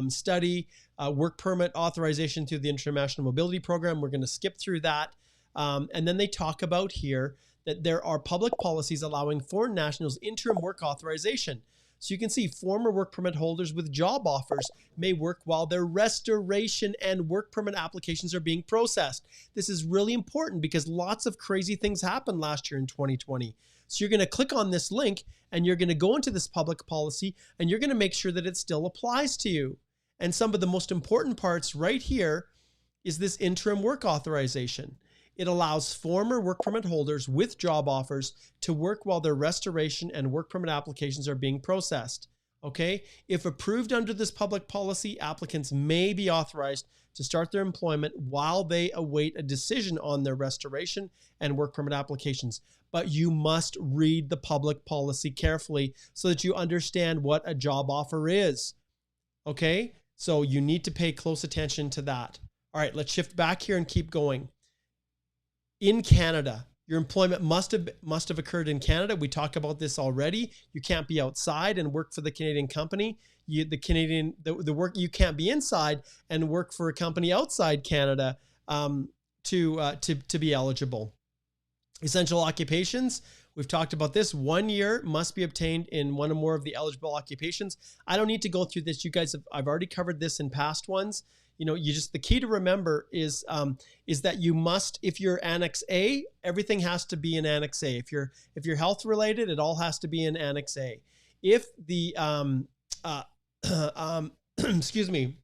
study, work permit authorization through the International Mobility Program. We're going to skip through that. And then they talk about here that there are public policies allowing foreign nationals interim work authorization. So you can see former work permit holders with job offers may work while their restoration and work permit applications are being processed. This is really important because lots of crazy things happened last year in 2020. So you're going to click on this link and you're going to go into this public policy and you're going to make sure that it still applies to you. And some of the most important parts right here is this interim work authorization. It allows former work permit holders with job offers to work while their restoration and work permit applications are being processed. Okay. If approved under this public policy, applicants may be authorized to start their employment while they await a decision on their restoration and work permit applications. But you must read the public policy carefully so that you understand what a job offer is. Okay. So you need to pay close attention to that. All right, let's shift back here and keep going. In Canada, Your employment must have occurred in Canada. We talked about this already. You can't be outside and work for the Canadian company. The work, you can't be inside and work for a company outside Canada to be eligible. Essential occupations. We've talked about this. 1 year must be obtained in one or more of the eligible occupations. I don't need to go through this. You guys I've already covered this in past ones. You know, the key to remember is that you must, if you're Annex A, everything has to be in Annex A. If you're health related, it all has to be in Annex A. If the excuse me,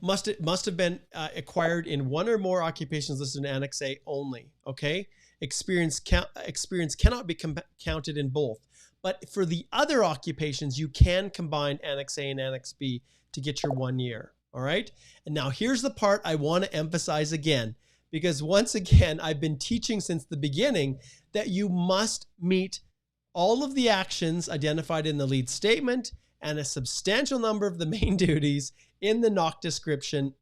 must have been acquired in one or more occupations listed in Annex A only. Okay, experience cannot be counted in both. But for the other occupations, you can combine Annex A and Annex B to get your 1 year. All right. And now here's the part I want to emphasize again, because once again, I've been teaching since the beginning that you must meet all of the actions identified in the lead statement and a substantial number of the main duties in the NOC description.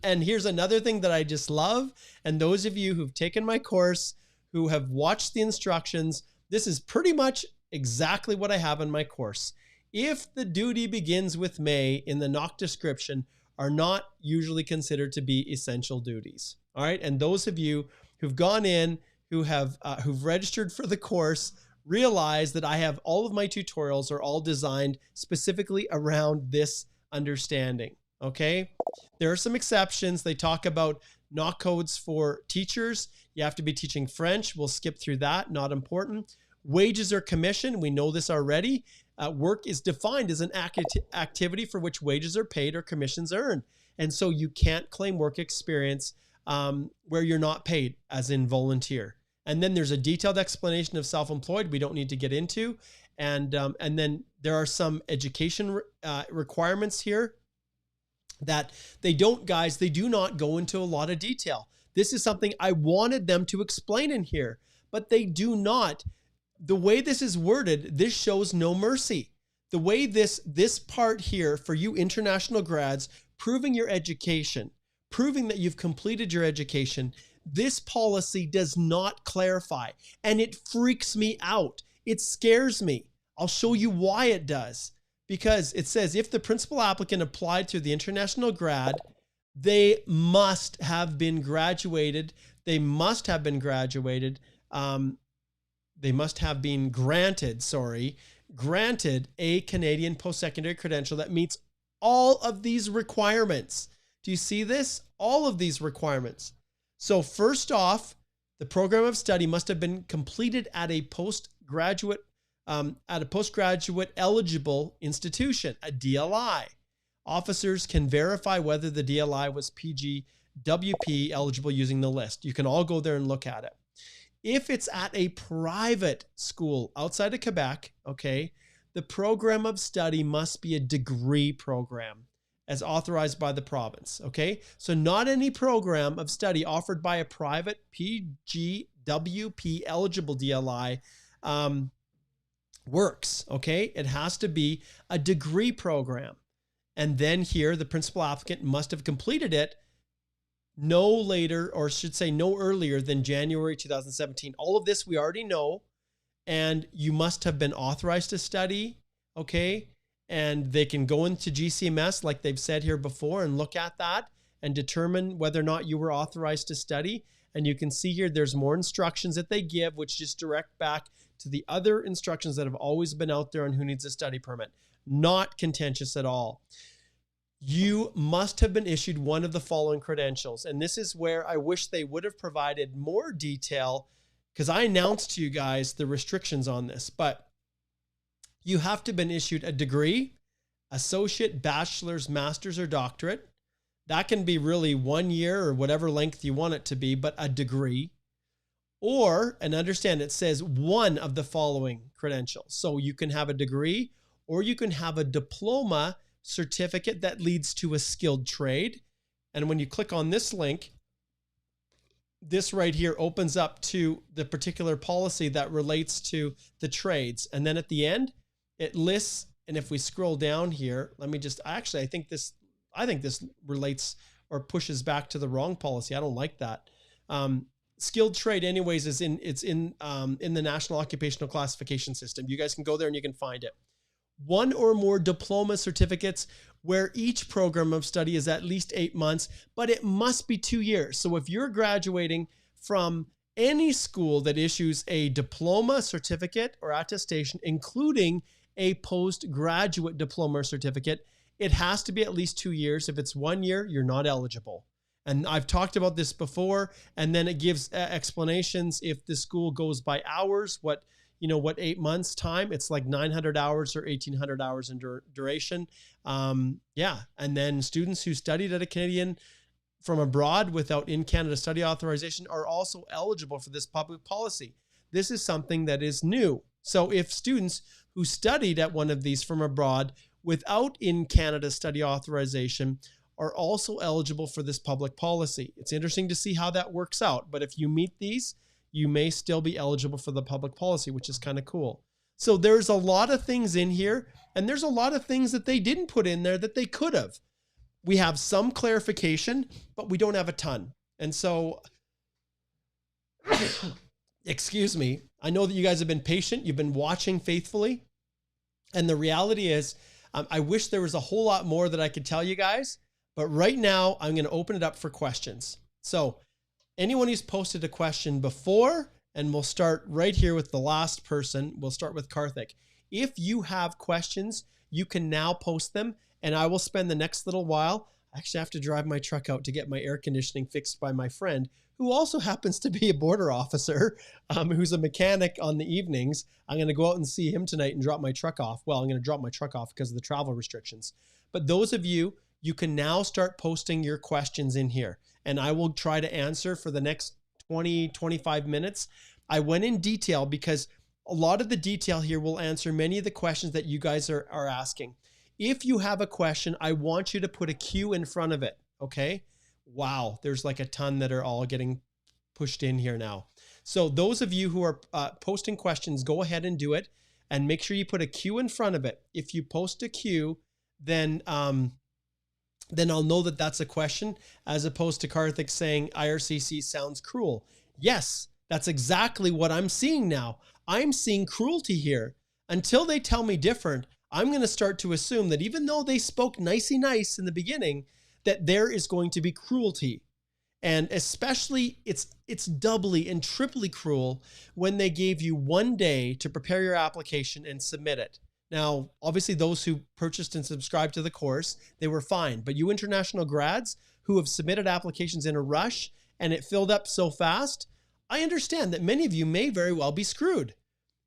And here's another thing that I just love. And those of you who've taken my course, who have watched the instructions, this is pretty much exactly what I have in my course. If the duty begins with may in the NOC description, are not usually considered to be essential duties. All right. And those of you who've gone in, who've registered for the course, realize that I have all of my tutorials are all designed specifically around this understanding. Okay. There are some exceptions. They talk about NOC codes for teachers. You have to be teaching French. We'll skip through that. Not important. Wages or commission. We know this already. Work is defined as an activity for which wages are paid or commissions earned. And so you can't claim work experience where you're not paid, as in volunteer. And then there's a detailed explanation of self-employed we don't need to get into. And then there are some education requirements here that they do not go into a lot of detail. This is something I wanted them to explain in here, but they do not. The way this is worded, this shows no mercy. The way this part here for you international grads, proving your education, proving that you've completed your education, this policy does not clarify, and it freaks me out. It scares me. I'll show you why it does. Because it says if the principal applicant applied through the international grad, they must have been graduated. They must have been graduated. They must have been granted a Canadian post-secondary credential that meets all of these requirements. Do you see this? All of these requirements. So first off, the program of study must have been completed at a postgraduate eligible institution, a DLI. Officers can verify whether the DLI was PGWP eligible using the list. You can all go there and look at it. If it's at a private school outside of Quebec, okay, the program of study must be a degree program as authorized by the province, okay? So not any program of study offered by a private PGWP eligible DLI works, okay? It has to be a degree program. And then here, the principal applicant must have completed it no later, or should say no earlier than January 2017. All of this we already know, and you must have been authorized to study, okay? And they can go into GCMS, like they've said here before, and look at that and determine whether or not you were authorized to study. And you can see here, there's more instructions that they give, which just direct back to the other instructions that have always been out there on who needs a study permit. Not contentious at all. You must have been issued one of the following credentials. And this is where I wish they would have provided more detail, because I announced to you guys the restrictions on this, but you have to have been issued a degree, associate, bachelor's, master's, or doctorate. That can be really 1 year or whatever length you want it to be, but a degree. Or, and understand it says one of the following credentials. So you can have a degree, or you can have a diploma certificate that leads to a skilled trade. And when you click on this link, this right here opens up to the particular policy that relates to the trades. And then at the end, it lists, and if we scroll down here, let me just, actually, I think this relates or pushes back to the wrong policy. I don't like that. skilled trade anyways is in the National Occupational Classification System. You guys can go there and you can find it. One or more diploma certificates where each program of study is at least 8 months, but it must be 2 years. So if you're graduating from any school that issues a diploma certificate or attestation, including a postgraduate diploma or certificate, it has to be at least 2 years. If it's 1 year, you're not eligible. And I've talked about this before, and then it gives explanations. If the school goes by hours, what 8 months time, it's like 900 hours or 1800 hours in duration. Yeah. And then students who studied at a Canadian from abroad without in-Canada study authorization are also eligible for this public policy. This is something that is new. So if students who studied at one of these from abroad without in-Canada study authorization are also eligible for this public policy. It's interesting to see how that works out, but if you meet these, you may still be eligible for the public policy, which is kind of cool. So there's a lot of things in here, and there's a lot of things that they didn't put in there that they could have. We have some clarification, but we don't have a ton. And so, excuse me, I know that you guys have been patient. You've been watching faithfully. And the reality is, I wish there was a whole lot more that I could tell you guys, but right now I'm going to open it up for questions. So anyone who's posted a question before, and we'll start right here with the last person. We'll start with Karthik. If you have questions, you can now post them, and I will spend the next little while. I actually have to drive my truck out to get my air conditioning fixed by my friend, who also happens to be a border officer, who's a mechanic on the evenings. I'm going to go out and see him tonight and drop my truck off. Well, I'm going to drop my truck off because of the travel restrictions. But those of you, you can now start posting your questions in here, and I will try to answer for the next 20, 25 minutes. I went in detail because a lot of the detail here will answer many of the questions that you guys are asking. If you have a question, I want you to put a Q in front of it, okay? Wow, there's like a ton that are all getting pushed in here now. So those of you who are posting questions, go ahead and do it, and make sure you put a Q in front of it. If you post a Q, then I'll know that that's a question, as opposed to Karthik saying IRCC sounds cruel. Yes, that's exactly what I'm seeing now. I'm seeing cruelty here. Until they tell me different, I'm going to start to assume that even though they spoke nicey nice in the beginning, that there is going to be cruelty. And especially it's doubly and triply cruel when they gave you 1 day to prepare your application and submit it. Now, obviously those who purchased and subscribed to the course, they were fine. But you international grads who have submitted applications in a rush and it filled up so fast, I understand that many of you may very well be screwed.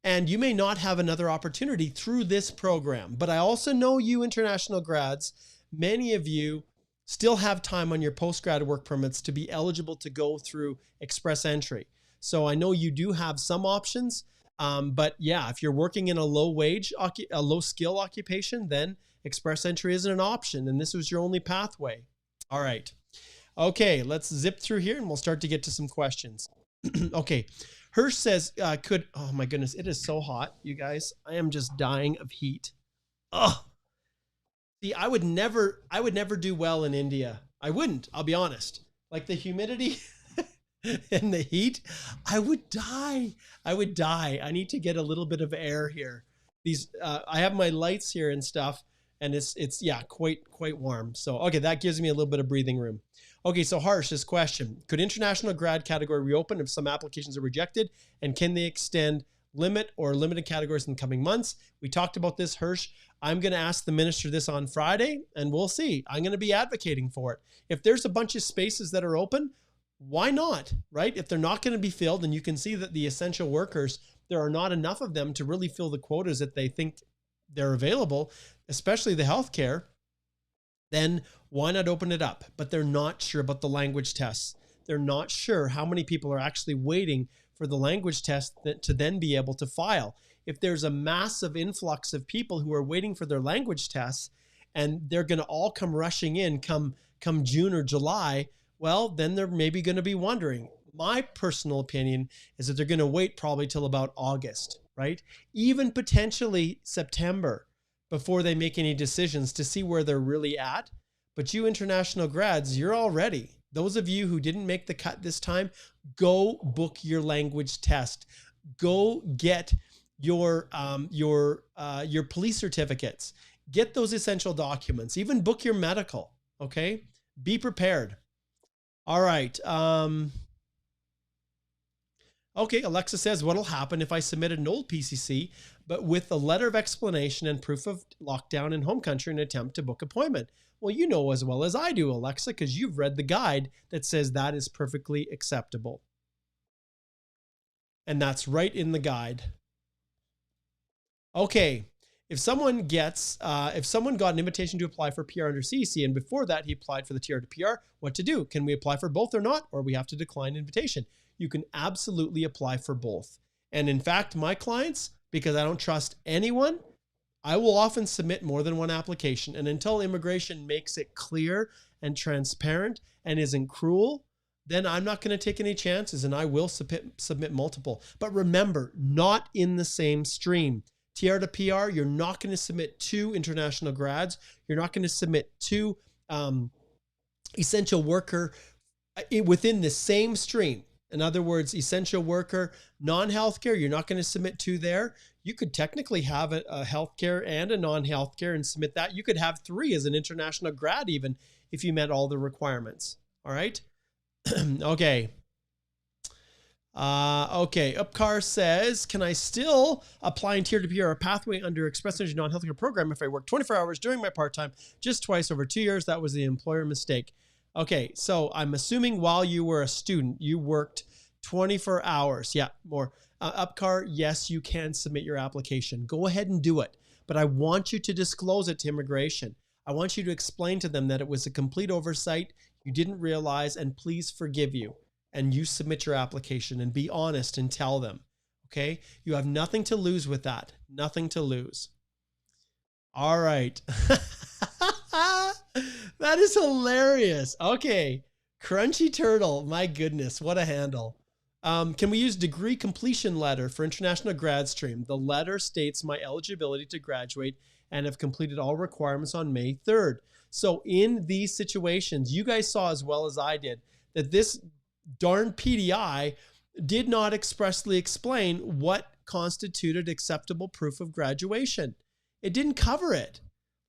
And you may not have another opportunity through this program. But I also know you international grads, many of you still have time on your postgrad work permits to be eligible to go through express entry. So I know you do have some options, but yeah, if you're working in a low skill occupation, then express entry isn't an option, and this was your only pathway. All right. Okay, let's zip through here and we'll start to get to some questions. Okay. Hirsch says, oh my goodness, it is so hot, you guys. I am just dying of heat. Oh, see, I would never do well in India. I wouldn't, I'll be honest. Like the humidity and the heat, I would die. I need to get a little bit of air here. I have my lights here and stuff, and it's yeah, quite warm. So, okay, that gives me a little bit of breathing room. Okay, so Harsh, this question: could international grad category reopen if some applications are rejected, and can they extend limit or limited categories in the coming months? We talked about this, Hirsch. I'm going to ask the minister this on Friday, and we'll see. I'm going to be advocating for it. If there's a bunch of spaces that are open, why not, right? If they're not going to be filled, and you can see that the essential workers, there are not enough of them to really fill the quotas that they think they're available, especially the healthcare, then why not open it up? But they're not sure about the language tests. They're not sure how many people are actually waiting for the language test to then be able to file. If there's a massive influx of people who are waiting for their language tests, and they're going to all come rushing in come June or July, well, then they're maybe going to be wondering. My personal opinion is that they're going to wait probably till about August, right? Even potentially September, before they make any decisions to see where they're really at. But you international grads, you're all ready. those of you who didn't make the cut this time, go book your language test. Go get your police certificates. Get those essential documents. Even book your medical. Okay, be prepared. All right. Okay, Alexa says, what'll happen if I submit an old PCC, but with a letter of explanation and proof of lockdown in home country and attempt to book appointment? Well, you know as well as I do, Alexa, because you've read the guide that says that is perfectly acceptable. And that's right in the guide. Okay, if someone got an invitation to apply for PR under CEC, and before that he applied for the TR to PR, what to do? Can we apply for both or not? Or we have to decline invitation? You can absolutely apply for both. And in fact, my clients, because I don't trust anyone, I will often submit more than one application. And until immigration makes it clear and transparent and isn't cruel, then I'm not going to take any chances and I will submit multiple. But remember, not in the same stream. TR to PR, you're not going to submit 2 international grads. You're not going to submit 2 essential worker within the same stream. In other words, essential worker, non-healthcare, you're not going to submit 2 there. You could technically have a healthcare and a non-healthcare and submit that. You could have 3 as an international grad even if you met all the requirements. All right. Okay. Okay. Upcar says, can I still apply in tier to PR a pathway under express energy non-healthcare program if I work 24 hours during my part-time just twice over 2 years? That was the employer mistake. Okay, so I'm assuming while you were a student, you worked 24 hours. Yeah, more. Upcar, yes, you can submit your application. Go ahead and do it. But I want you to disclose it to immigration. I want you to explain to them that it was a complete oversight, you didn't realize, and please forgive you. And you submit your application and be honest and tell them. Okay? You have nothing to lose with that. Nothing to lose. All right. That is hilarious. Okay. Crunchy Turtle. My goodness. What a handle. Can we use degree completion letter for international grad stream? The letter states my eligibility to graduate and have completed all requirements on May 3rd. So in these situations, you guys saw as well as I did that this darn PDI did not expressly explain what constituted acceptable proof of graduation. It didn't cover it.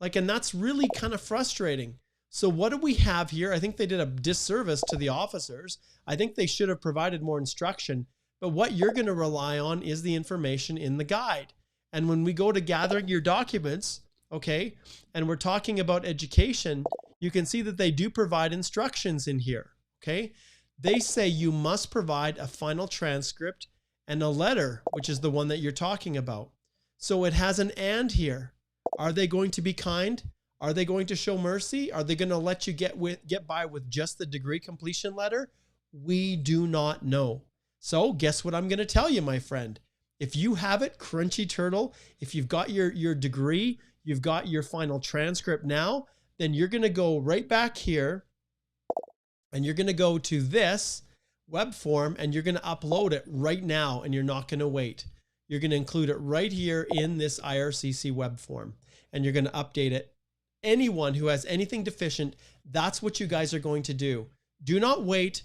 And that's really kind of frustrating. So what do we have here? I think they did a disservice to the officers. I think they should have provided more instruction, but what you're going to rely on is the information in the guide. And when we go to gathering your documents, okay, and we're talking about education, you can see that they do provide instructions in here, okay? They say you must provide a final transcript and a letter, which is the one that you're talking about. So it has an and here. Are they going to be kind? Are they going to show mercy? Are they going to let you get by with just the degree completion letter? We do not know. So guess what I'm going to tell you, my friend. If you have it, Crunchy Turtle, if you've got your degree, you've got your final transcript now, then you're going to go right back here and you're going to go to this web form and you're going to upload it right now and you're not going to wait. You're going to include it right here in this IRCC web form and you're going to update it. Anyone who has anything deficient, that's what you guys are going to do. Do not wait.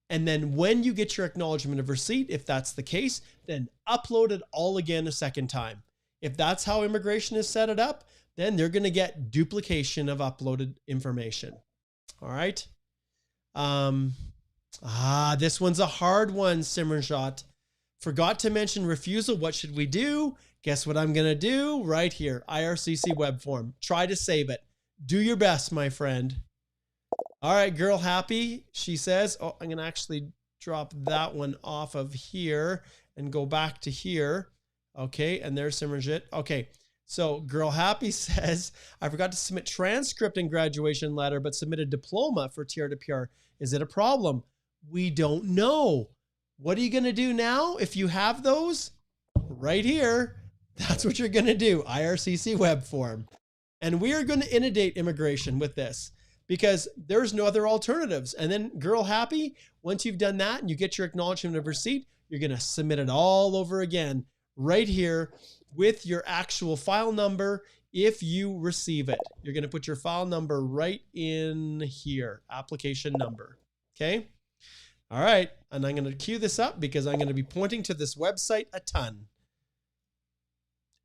And then when you get your acknowledgement of receipt, if that's the case, then upload it all again a second time. If that's how immigration has set it up, then they're going to get duplication of uploaded information. All right. This one's a hard one, Simranjot. Forgot to mention refusal. What should we do? Guess what I'm going to do? Right here, IRCC web form. Try to save it. Do your best, my friend. All right, girl happy, she says. Oh, I'm going to actually drop that one off of here and go back to here. Okay, and there's Simranjit. Okay, so girl happy says, I forgot to submit transcript and graduation letter, but submitted diploma for TR to PR. Is it a problem? We don't know. What are you going to do now? If you have those right here, that's what you're going to do. IRCC web form. And we are going to inundate immigration with this because there's no other alternatives. And then girl happy, once you've done that and you get your acknowledgement of receipt, you're going to submit it all over again right here with your actual file number. If you receive it, you're going to put your file number right in here, application number. Okay. All right. And I'm going to cue this up because I'm going to be pointing to this website a ton.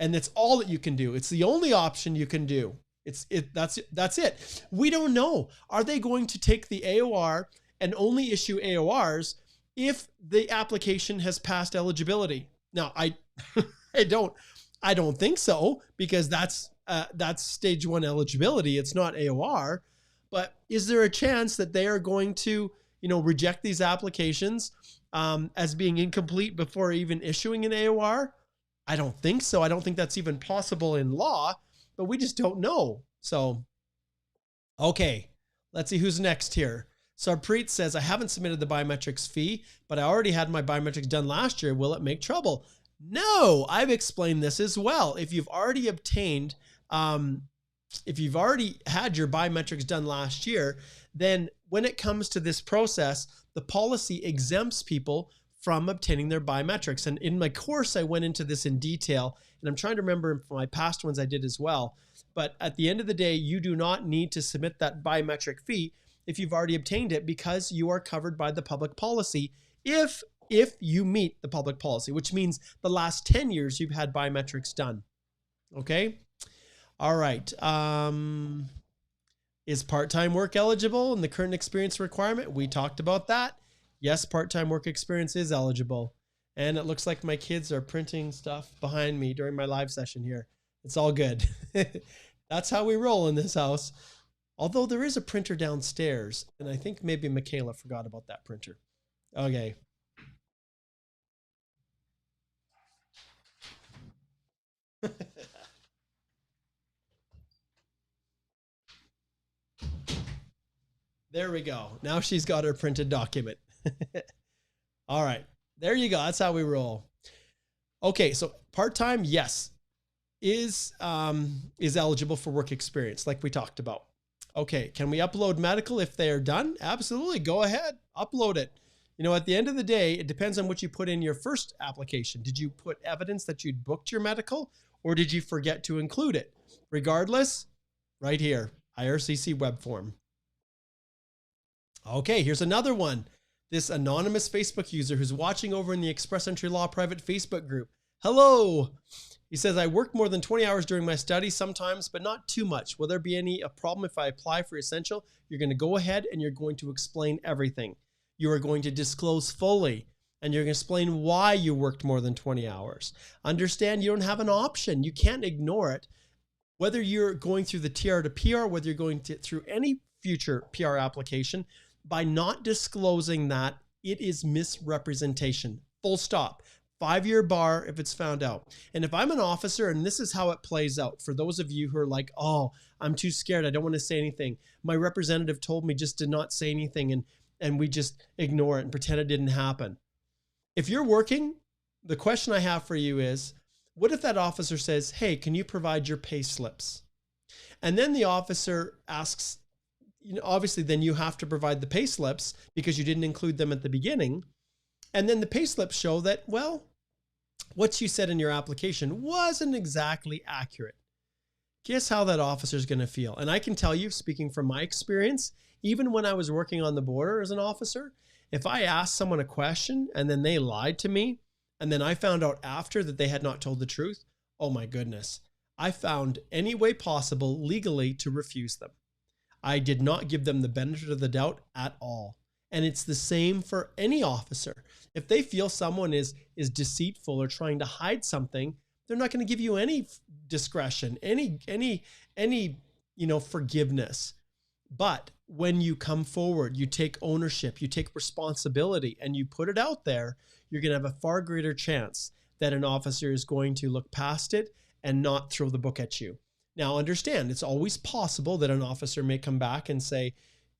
And that's all that you can do. It's the only option you can do. That's it. We don't know. Are they going to take the AOR and only issue AORs if the application has passed eligibility? Now, I don't think so, because that's stage 1 eligibility. It's not AOR. But is there a chance that they are going to, reject these applications as being incomplete before even issuing an AOR? I don't think so. I don't think that's even possible in law, but we just don't know. So, okay, let's see who's next here. Sarpreet says, I haven't submitted the biometrics fee, but I already had my biometrics done last year. Will it make trouble? No, I've explained this as well. If you've already obtained, if you've already had your biometrics done last year, then when it comes to this process, the policy exempts people from obtaining their biometrics. And in my course, I went into this in detail, and I'm trying to remember for my past ones I did as well. But at the end of the day, you do not need to submit that biometric fee if you've already obtained it, because you are covered by the public policy if you meet the public policy, which means the last 10 years you've had biometrics done. Okay. All right. Is part-time work eligible in the current experience requirement? We talked about that. Yes, part-time work experience is eligible. And it looks like my kids are printing stuff behind me during my live session here. It's all good. That's how we roll in this house. Although there is a printer downstairs, and I think maybe Michaela forgot about that printer. Okay. There we go. Now she's got her printed document. All right. There you go. That's how we roll. Okay. So part-time, yes, is eligible for work experience, like we talked about. Okay. Can we upload medical if they are done? Absolutely. Go ahead. Upload it. At the end of the day, it depends on what you put in your first application. Did you put evidence that you'd booked your medical, or did you forget to include it? Regardless, right here, IRCC web form. Okay, here's another one. This anonymous Facebook user who's watching over in the Express Entry Law private Facebook group. Hello. He says, I work more than 20 hours during my studies sometimes, but not too much. Will there be a problem if I apply for Essential? You're going to go ahead and you're going to explain everything. You are going to disclose fully, and you're going to explain why you worked more than 20 hours. Understand you don't have an option. You can't ignore it. Whether you're going through the TR to PR, whether you're going through any future PR application, by not disclosing that, it is misrepresentation. Full stop. 5-year bar if it's found out. And if I'm an officer, and this is how it plays out, for those of you who are like, oh, I'm too scared, I don't want to say anything. My representative told me just to not say anything, and we just ignore it and pretend it didn't happen. If you're working, the question I have for you is, what if that officer says, hey, can you provide your pay slips? And then the officer asks, obviously then you have to provide the pay slips because you didn't include them at the beginning. And then the pay slips show that, well, what you said in your application wasn't exactly accurate. Guess how that officer is going to feel? And I can tell you, speaking from my experience, even when I was working on the border as an officer, if I asked someone a question and then they lied to me, and then I found out after that they had not told the truth, oh my goodness, I found any way possible legally to refuse them. I did not give them the benefit of the doubt at all. And it's the same for any officer. If they feel someone is deceitful or trying to hide something, they're not going to give you any discretion, any forgiveness. But when you come forward, you take ownership, you take responsibility, and you put it out there, you're going to have a far greater chance that an officer is going to look past it and not throw the book at you. Now, understand, it's always possible that an officer may come back and say,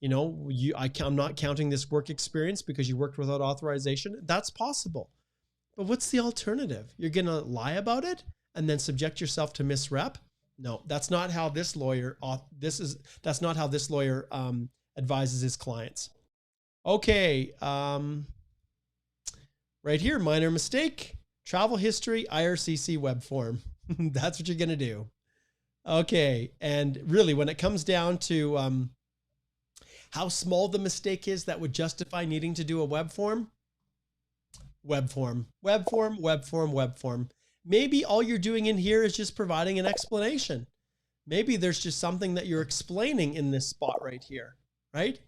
I'm not counting this work experience because you worked without authorization. That's possible. But what's the alternative? You're going to lie about it and then subject yourself to misrep? No, that's not how this lawyer, advises his clients. Okay. Right here, minor mistake, travel history, IRCC web form. That's what you're going to do. Okay. And really, when it comes down to How small the mistake is that would justify needing to do a web form? Web form, web form, web form, web form. Maybe all you're doing in here is just providing an explanation. Maybe there's just something that you're explaining in this spot right here, right?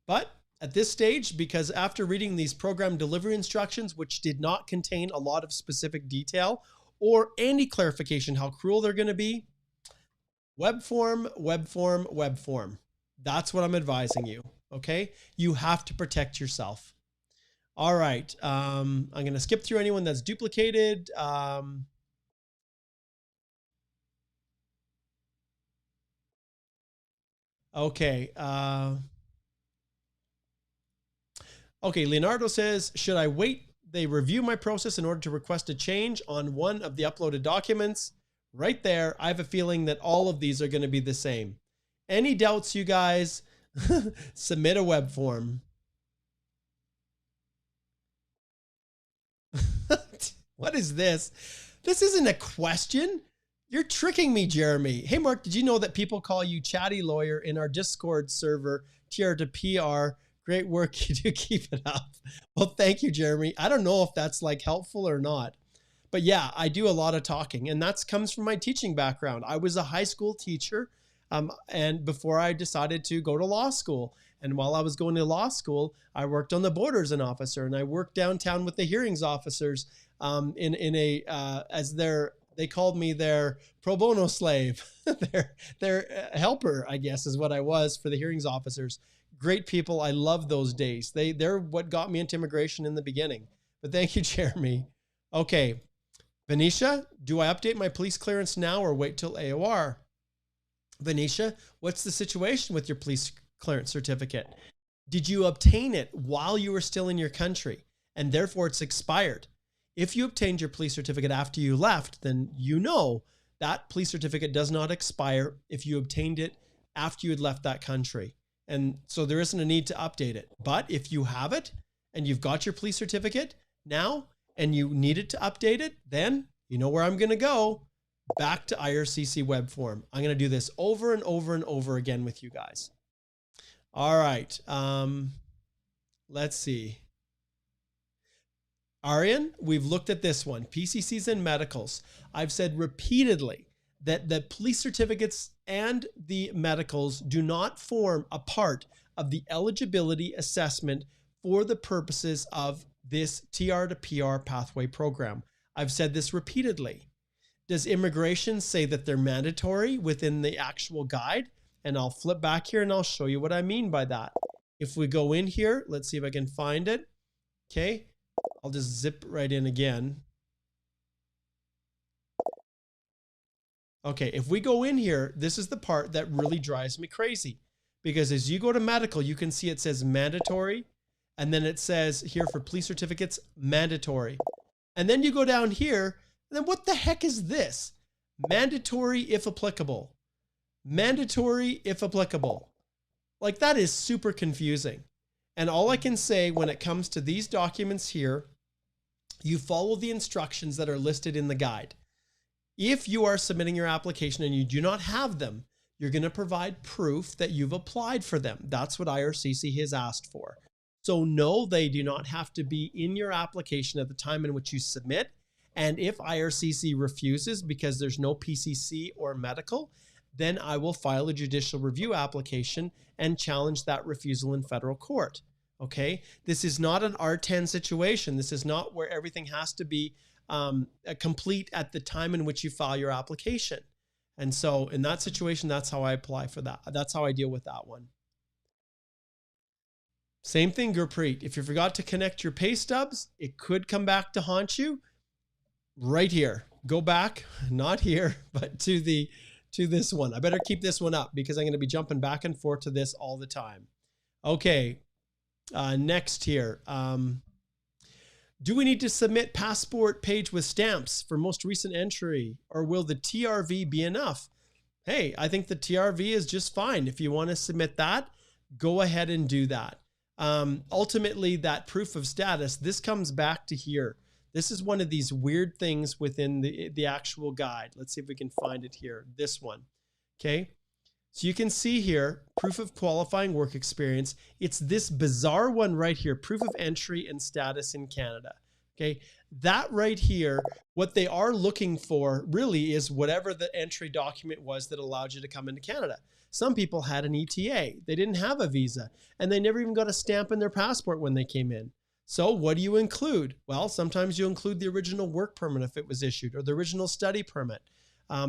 But at this stage, because after reading these program delivery instructions, which did not contain a lot of specific detail or any clarification how cruel they're going to be, web form, web form, web form. That's what I'm advising you. Okay. You have to protect yourself. All right. I'm going to skip through anyone that's duplicated. Okay. Okay. Leonardo says, should I wait? They review my process in order to request a change on one of the uploaded documents. Right there. I have a feeling that all of these are going to be the same. Any doubts, you guys? Submit a web form. What is this? This isn't a question. You're tricking me, Jeremy. Hey, Mark, did you know that people call you chatty lawyer in our Discord server, TR to PR? Great work. You do, keep it up. Well, thank you, Jeremy. I don't know if that's like helpful or not, but yeah, I do a lot of talking, and that comes from my teaching background. I was a high school teacher, and before I decided to go to law school. And while I was going to law school, I worked on the board as an officer, and I worked downtown with the hearings officers they called me their pro bono slave, their helper, I guess is what I was for the hearings officers. Great people. I love those days. They're what got me into immigration in the beginning. But thank you, Jeremy. Okay. Venetia, do I update my police clearance now or wait till AOR? Venetia, what's the situation with your police clearance certificate? Did you obtain it while you were still in your country and therefore it's expired? If you obtained your police certificate after you left, then you know that police certificate does not expire if you obtained it after you had left that country. And so there isn't a need to update it. But if you have it and you've got your police certificate now and you needed to update it, then you know where I'm going to go. Back to IRCC web form. I'm going to do this over and over and over again with you guys. All right. Let's see. Arian, we've looked at this one, PCCs and medicals. I've said repeatedly that the police certificates and the medicals do not form a part of the eligibility assessment for the purposes of this TR to PR pathway program. I've said this repeatedly. Does immigration say that they're mandatory within the actual guide? And I'll flip back here and I'll show you what I mean by that. If we go in here, let's see if I can find it. Okay. I'll just zip right in again. Okay, if we go in here, this is the part that really drives me crazy. Because as you go to medical, you can see it says mandatory. And then it says here for police certificates, mandatory. And then you go down here, and then what the heck is this? Mandatory if applicable. Mandatory if applicable. Like that is super confusing. And all I can say when it comes to these documents here, you follow the instructions that are listed in the guide. If you are submitting your application and you do not have them, you're going to provide proof that you've applied for them. That's what IRCC has asked for. So no, they do not have to be in your application at the time in which you submit. And if IRCC refuses because there's no PCC or medical, then I will file a judicial review application and challenge that refusal in federal court. Okay, this is not an R10 situation. This is not where everything has to be complete at the time in which you file your application. And so in that situation, that's how I apply for that. That's how I deal with that one. Same thing, Gurpreet. If you forgot to connect your pay stubs, it could come back to haunt you right here. Go back, not here, but to this one. I better keep this one up because I'm going to be jumping back and forth to this all the time. Okay. Next here. Do we need to submit passport page with stamps for most recent entry, or will the TRV be enough? Hey, I think the TRV is just fine. If you want to submit that, go ahead and do that. Ultimately, that proof of status, this comes back to here. This is one of these weird things within the actual guide. Let's see if we can find it here. This one. Okay. So you can see here, proof of qualifying work experience. It's this bizarre one right here, proof of entry and status in Canada. Okay, that right here, what they are looking for really is whatever the entry document was that allowed you to come into Canada. Some people had an ETA. They didn't have a visa, and they never even got a stamp in their passport when they came in. So what do you include? Well, sometimes you include the original work permit if it was issued, or the original study permit.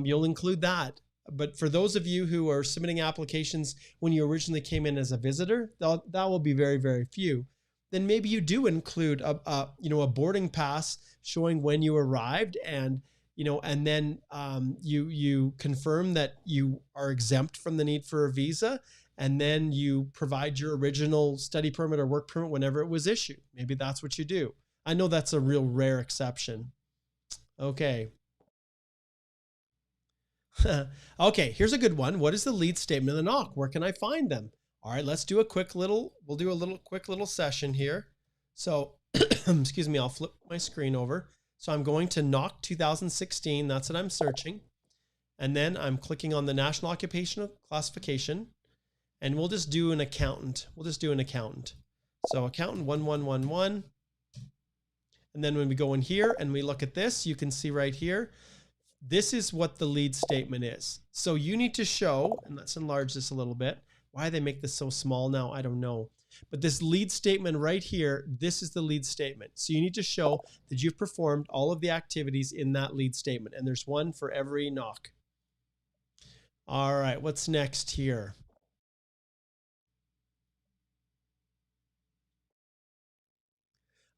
You'll include that. But for those of you who are submitting applications when you originally came in as a visitor, that will be very, very few. Then maybe you do include a boarding pass showing when you arrived, and and then you confirm that you are exempt from the need for a visa, and then you provide your original study permit or work permit whenever it was issued. Maybe that's what you do. I know that's a real rare exception. Okay. Okay, here's a good one. What is the lead statement of the knock? Where can I find them? All right, let's do we'll do a quick little session here. So, excuse me, I'll flip my screen over. So I'm going to knock 2016. That's what I'm searching. And then I'm clicking on the National Occupational Classification, and we'll just do an accountant. We'll just do an accountant. So accountant 1111. And then when we go in here and we look at this, you can see right here, this is what the lead statement is. So you need to show, and let's enlarge this a little bit. Why they make this so small now, I don't know. But this lead statement right here, this is the lead statement. So you need to show that you've performed all of the activities in that lead statement. And there's one for every knock. All right, what's next here?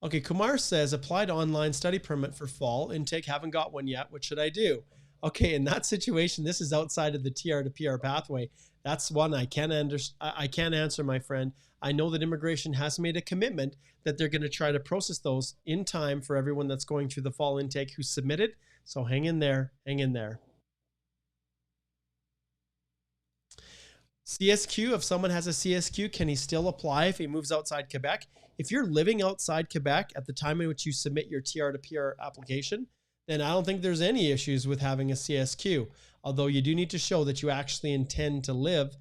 Okay, Kumar says, applied online study permit for fall intake. Haven't got one yet. What should I do? Okay, in that situation, this is outside of the TR to PR pathway. That's one I can't answer, my friend. I know that immigration has made a commitment that they're going to try to process those in time for everyone that's going through the fall intake who submitted. So hang in there, hang in there. CSQ, if someone has a CSQ, can he still apply if he moves outside Quebec? If you're living outside Quebec at the time in which you submit your TR to PR application, then I don't think there's any issues with having a CSQ. Although you do need to show that you actually intend to live.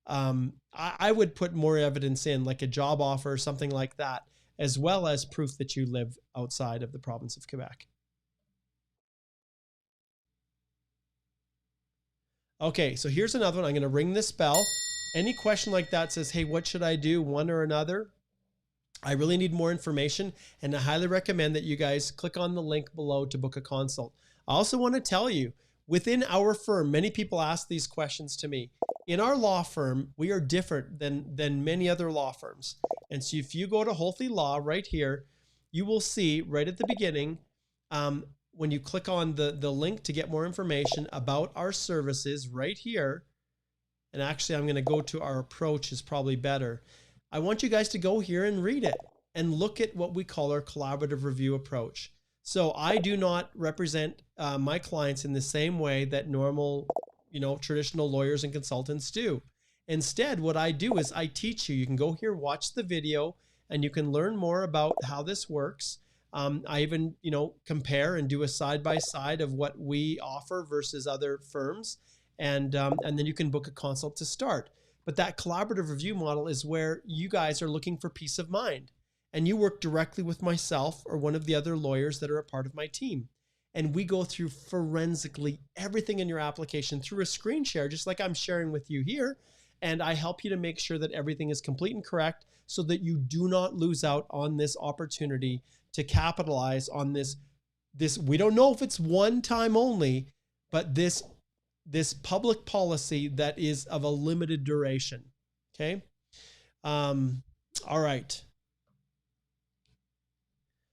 I would put more evidence in, like a job offer or something like that, as well as proof that you live outside of the province of Quebec. Okay, so here's another one. I'm going to ring this bell. Any question like that says, hey, what should I do, one or another? I really need more information, and I highly recommend that you guys click on the link below to book a consult. I also want to tell you, within our firm, many people ask these questions to me. In our law firm, we are different than many other law firms. And so if you go to Holthe Law right here, you will see right at the beginning, when you click on the link to get more information about our services right here, and actually I'm going to go to our approach is probably better. I want you guys to go here and read it and look at what we call our collaborative review approach. So I do not represent my clients in the same way that normal, traditional lawyers and consultants do. Instead, what I do is I teach you. You can go here, watch the video, and you can learn more about how this works. I even, compare and do a side-by-side of what we offer versus other firms. And then you can book a consult to start. But that collaborative review model is where you guys are looking for peace of mind. And you work directly with myself or one of the other lawyers that are a part of my team. And we go through forensically everything in your application through a screen share, just like I'm sharing with you here. And I help you to make sure that everything is complete and correct so that you do not lose out on this opportunity to capitalize on this. We don't know if it's one time only, but this public policy that is of a limited duration. Okay. All right.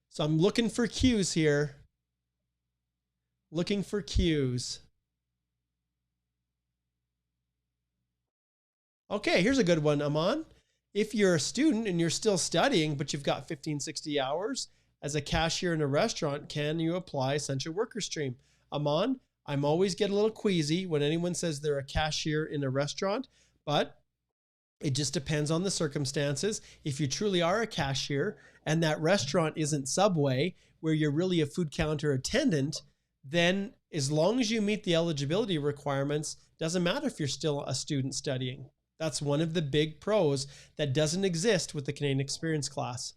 So I'm looking for cues here. Looking for cues. Okay, here's a good one, Aman. If you're a student and you're still studying, but you've got 15, 60 hours as a cashier in a restaurant, can you apply essential worker stream? Aman, I'm always get a little queasy when anyone says they're a cashier in a restaurant, but it just depends on the circumstances. If you truly are a cashier and that restaurant isn't Subway, where you're really a food counter attendant, then as long as you meet the eligibility requirements, Doesn't matter if you're still a student studying. That's one of the big pros that doesn't exist with the Canadian Experience class.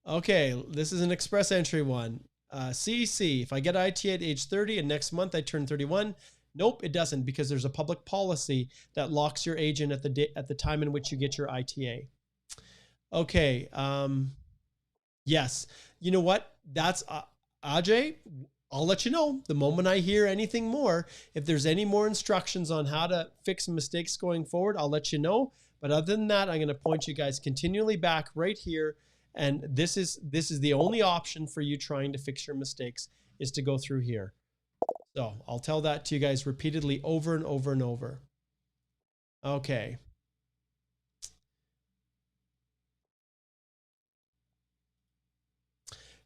Okay, this is an express entry one. CEC, if I get ITA at age 30 and next month I turn 31, nope, it doesn't, because there's a public policy that locks your age in at the time in which you get your ITA. Okay, yes. You know what? That's Ajay. I'll let you know the moment I hear anything more. If there's any more instructions on how to fix mistakes going forward, I'll let you know. But other than that, I'm going to point you guys continually back right here. And this is the only option for you trying to fix your mistakes, is to go through here. So I'll tell that to you guys repeatedly over and over and over. Okay.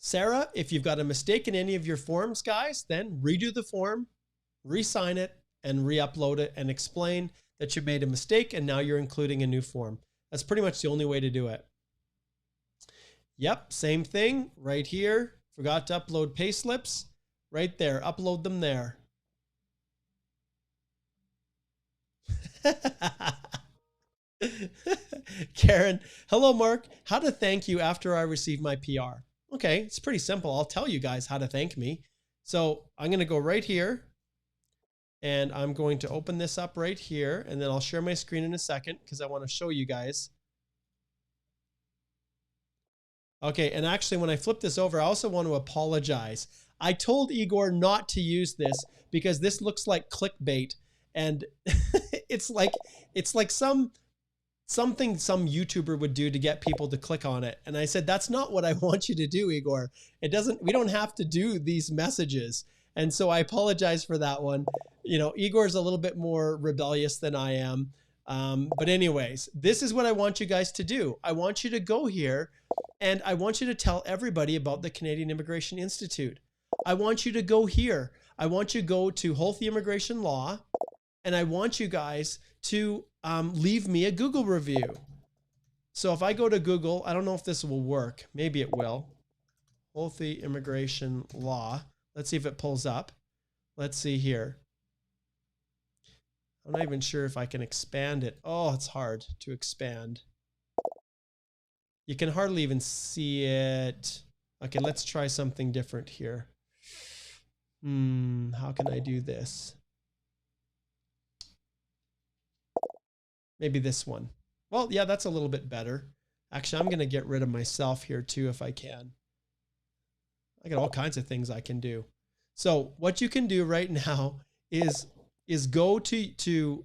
Sarah, if you've got a mistake in any of your forms, guys, then redo the form, re-sign it, and re-upload it, and explain that you made a mistake and now you're including a new form. That's pretty much the only way to do it. Yep, same thing right here. Forgot to upload pay slips. Right there, upload them there. Karen, hello Mark. How to thank you after I receive my PR. Okay, it's pretty simple. I'll tell you guys how to thank me. So I'm going to go right here and I'm going to open this up right here, and then I'll share my screen in a second because I want to show you guys. Okay, and actually when I flip this over, I also want to apologize. I told Igor not to use this because this looks like clickbait, and it's like something some YouTuber would do to get people to click on it. And I said, that's not what I want you to do, Igor. We don't have to do these messages. And so I apologize for that one. You know, Igor's a little bit more rebellious than I am. But anyways, this is what I want you guys to do. I want you to go here and I want you to tell everybody about the Canadian Immigration Institute. I want you to go here. I want you to go to Holthe Immigration Law, and I want you guys to leave me a Google review. So if I go to Google, I don't know if this will work. Maybe it will. Holthe Immigration Law. Let's see if it pulls up. Let's see here. I'm not even sure if I can expand it. Oh, it's hard to expand. You can hardly even see it. Okay, let's try something different here. How can I do this? Maybe this one. Well, yeah, that's a little bit better. Actually, I'm going to get rid of myself here too if I can. I got all kinds of things I can do. So what you can do right now is go to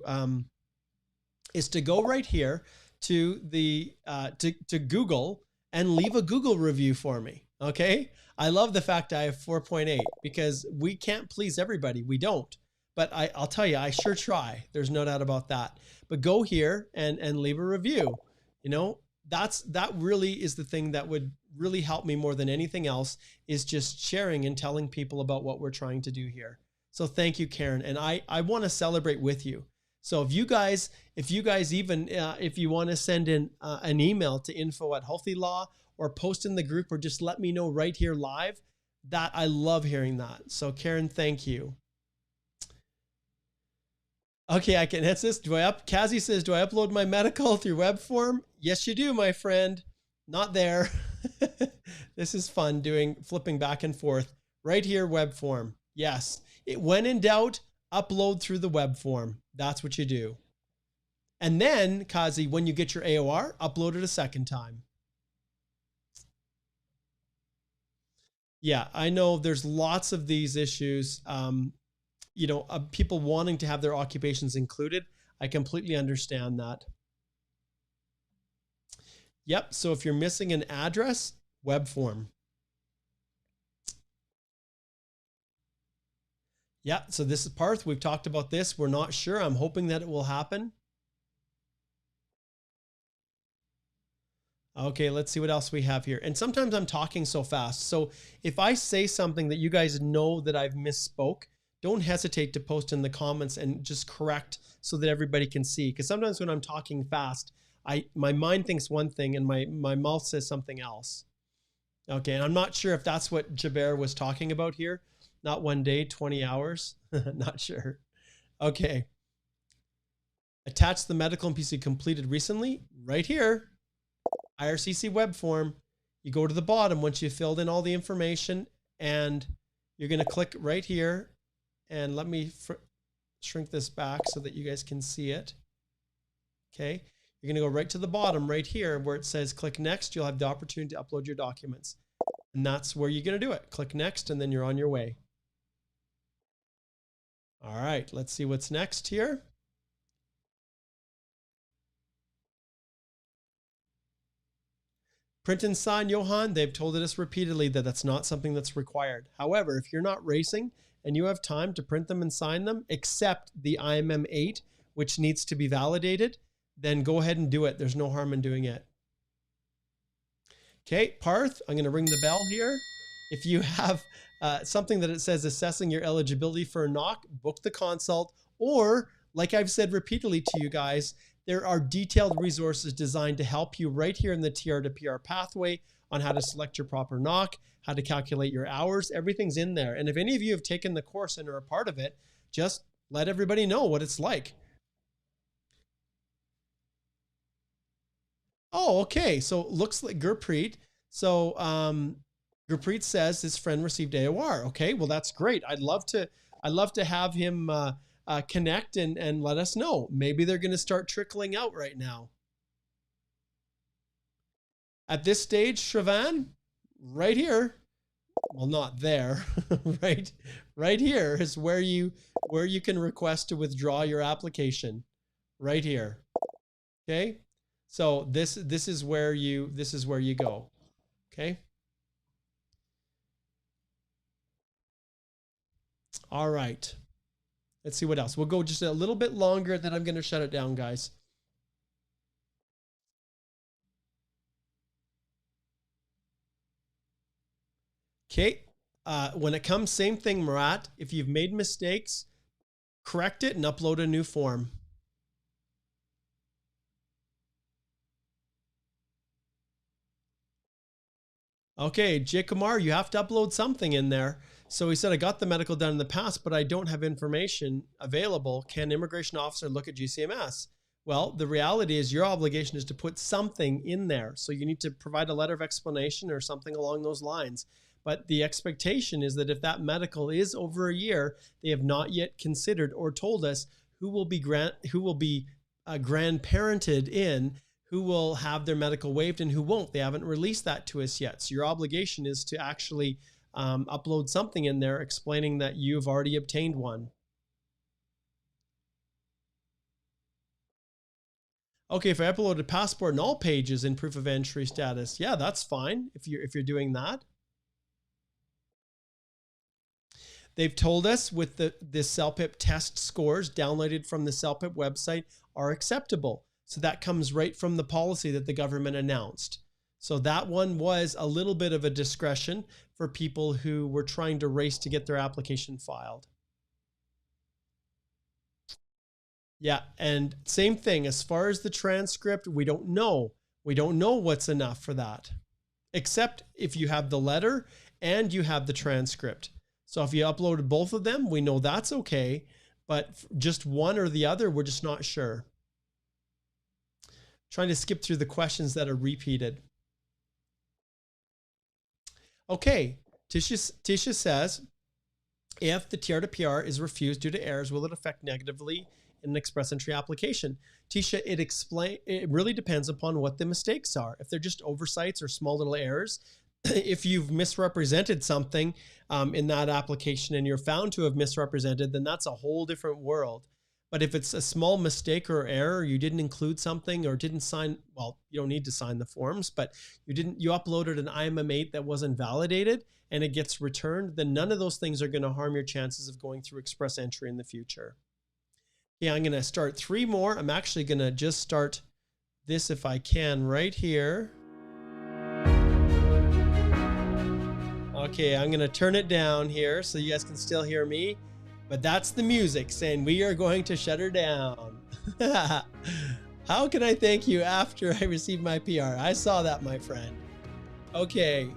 go right here to the to Google and leave a Google review for me. Okay, I love the fact I have 4.8 because we can't please everybody. We don't. But I'll tell you, I sure try. There's no doubt about that. But go here and leave a review. You know, that really is the thing that would really help me more than anything else, is just sharing and telling people about what we're trying to do here. So thank you, Karen. And I want to celebrate with you. So if you guys even, if you want to send in an email to info@Holthe Law, or post in the group, or just let me know right here live, that I love hearing that. So Karen, thank you. Okay, I can answer this. Kazi says, do I upload my medical through web form? Yes, you do, my friend. Not there. This is fun flipping back and forth. Right here, web form. Yes. When in doubt, upload through the web form. That's what you do. And then, Kazi, when you get your AOR, upload it a second time. Yeah, I know there's lots of these issues. You know, people wanting to have their occupations included. I completely understand that. Yep. So if you're missing an address, web form. Yeah. So this is Parth. We've talked about this. We're not sure. I'm hoping that it will happen. Okay, let's see what else we have here. And sometimes I'm talking so fast. So if I say something that you guys know that I've misspoke, don't hesitate to post in the comments and just correct so that everybody can see. Because sometimes when I'm talking fast, my mind thinks one thing and my mouth says something else. Okay, and I'm not sure if that's what Jaber was talking about here. Not 1 day, 20 hours. Not sure. Okay. Attach the medical and PC completed recently. Right here. IRCC web form. You go to the bottom once you've filled in all the information, and you're going to click right here. And let me shrink this back so that you guys can see it. Okay. You're going to go right to the bottom right here where it says click next. You'll have the opportunity to upload your documents. And that's where you're going to do it. Click next, and then you're on your way. All right. Let's see what's next here. Print and sign, Johan. They've told us repeatedly that that's not something that's required. However, if you're not racing and you have time to print them and sign them, except the IMM 8, which needs to be validated, then go ahead and do it. There's no harm in doing it. Okay, Parth, I'm going to ring the bell here. If you have something that it says assessing your eligibility for a knock, book the consult, or like I've said repeatedly to you guys, there are detailed resources designed to help you right here in the TR to PR pathway on how to select your proper knock, how to calculate your hours. Everything's in there. And if any of you have taken the course and are a part of it, just let everybody know what it's like. Oh, okay. So looks like Gurpreet. So Gurpreet says his friend received AOR. Okay, well that's great. I'd love to have him connect and let us know. Maybe they're going to start trickling out right now. At this stage, Shravan, right here, well, not there, right here is where you can request to withdraw your application. Right here. Okay. So this is where you go. Okay. All right. Let's see what else. We'll go just a little bit longer, then I'm going to shut it down, guys. Okay. When it comes, same thing, Murat. If you've made mistakes, correct it and upload a new form. Okay, Jay Kumar, you have to upload something in there. So he said, I got the medical done in the past, but I don't have information available. Can immigration officer look at GCMS? Well, the reality is your obligation is to put something in there. So you need to provide a letter of explanation or something along those lines. But the expectation is that if that medical is over a year, they have not yet considered or told us who will be grandparented in, who will have their medical waived and who won't. They haven't released that to us yet. So your obligation is to actually upload something in there explaining that you've already obtained one. Okay, if I upload a passport and all pages in proof of entry status, yeah, that's fine if you're doing that. They've told us with the CELPIP test scores downloaded from the CELPIP website are acceptable. So that comes right from the policy that the government announced. So that one was a little bit of a discretion for people who were trying to race to get their application filed. Yeah, and same thing, as far as the transcript, we don't know. We don't know what's enough for that, except if you have the letter and you have the transcript. So if you uploaded both of them, we know that's okay, but just one or the other, we're just not sure. Trying to skip through the questions that are repeated. Okay, Tisha says, if the TR to PR is refused due to errors, will it affect negatively in an express entry application? Tisha, it really depends upon what the mistakes are. If they're just oversights or small little errors, if you've misrepresented something in that application and you're found to have misrepresented, then that's a whole different world. But if it's a small mistake or error, you didn't include something or didn't sign, well, you don't need to sign the forms, but you uploaded an IMM8 that wasn't validated and it gets returned, then none of those things are going to harm your chances of going through express entry in the future. Yeah, I'm going to start 3 more. I'm actually going to just start this if I can right here. Okay, I'm going to turn it down here so you guys can still hear me. But that's the music saying we are going to shut her down. How can I thank you after I received my PR? I saw that, my friend. Okay.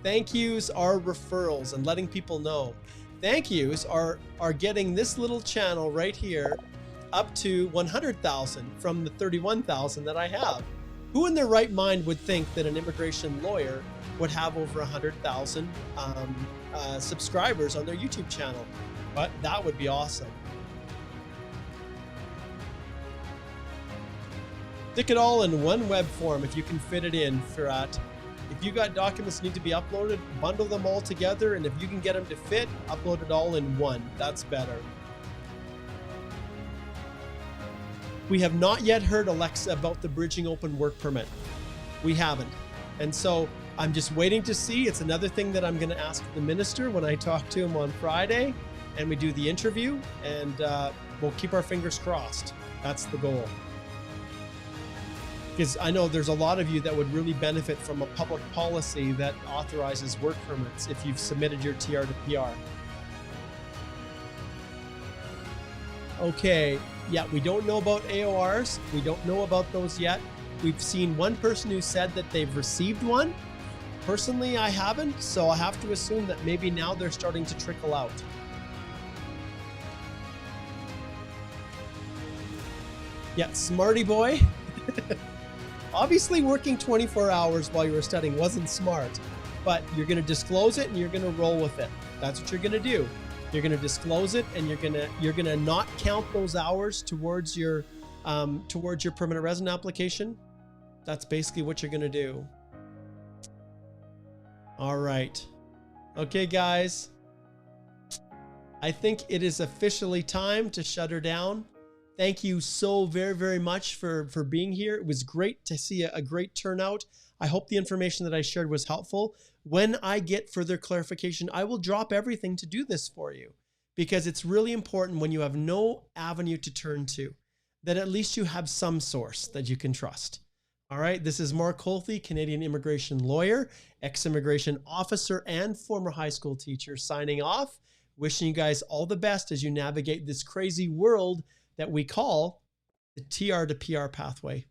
Thank yous are referrals and letting people know. thank yous are getting this little channel right here up to 100,000 from the 31,000 that I have. Who in their right mind would think that an immigration lawyer would have over 100,000 subscribers on their YouTube channel? But that would be awesome. Stick it all in one web form if you can fit it in, Firat. If you got documents that need to be uploaded, bundle them all together, and if you can get them to fit, upload it all in one. That's better. We have not yet heard, Alexa, about the bridging open work permit. We haven't. And so I'm just waiting to see. It's another thing that I'm going to ask the minister when I talk to him on Friday and we do the interview, and we'll keep our fingers crossed. That's the goal. Because I know there's a lot of you that would really benefit from a public policy that authorizes work permits if you've submitted your TR to PR. Okay, yeah, we don't know about AORs. We don't know about those yet. We've seen one person who said that they've received one. Personally, I haven't, so I have to assume that maybe now they're starting to trickle out. Yeah, smarty boy. Obviously, working 24 hours while you were studying wasn't smart, but you're going to disclose it and you're going to roll with it. That's what you're going to do. You're going to disclose it, and you're going to not count those hours towards your permanent resident application. That's basically what you're going to do. All right. Okay, guys. I think it is officially time to shut her down. Thank you so very, very much for being here. It was great to see a great turnout. I hope the information that I shared was helpful. When I get further clarification, I will drop everything to do this for you, because it's really important when you have no avenue to turn to, that at least you have some source that you can trust. All right, this is Mark Holthe, Canadian immigration lawyer, ex-immigration officer, and former high school teacher, signing off. Wishing you guys all the best as you navigate this crazy world that we call the TR to PR pathway.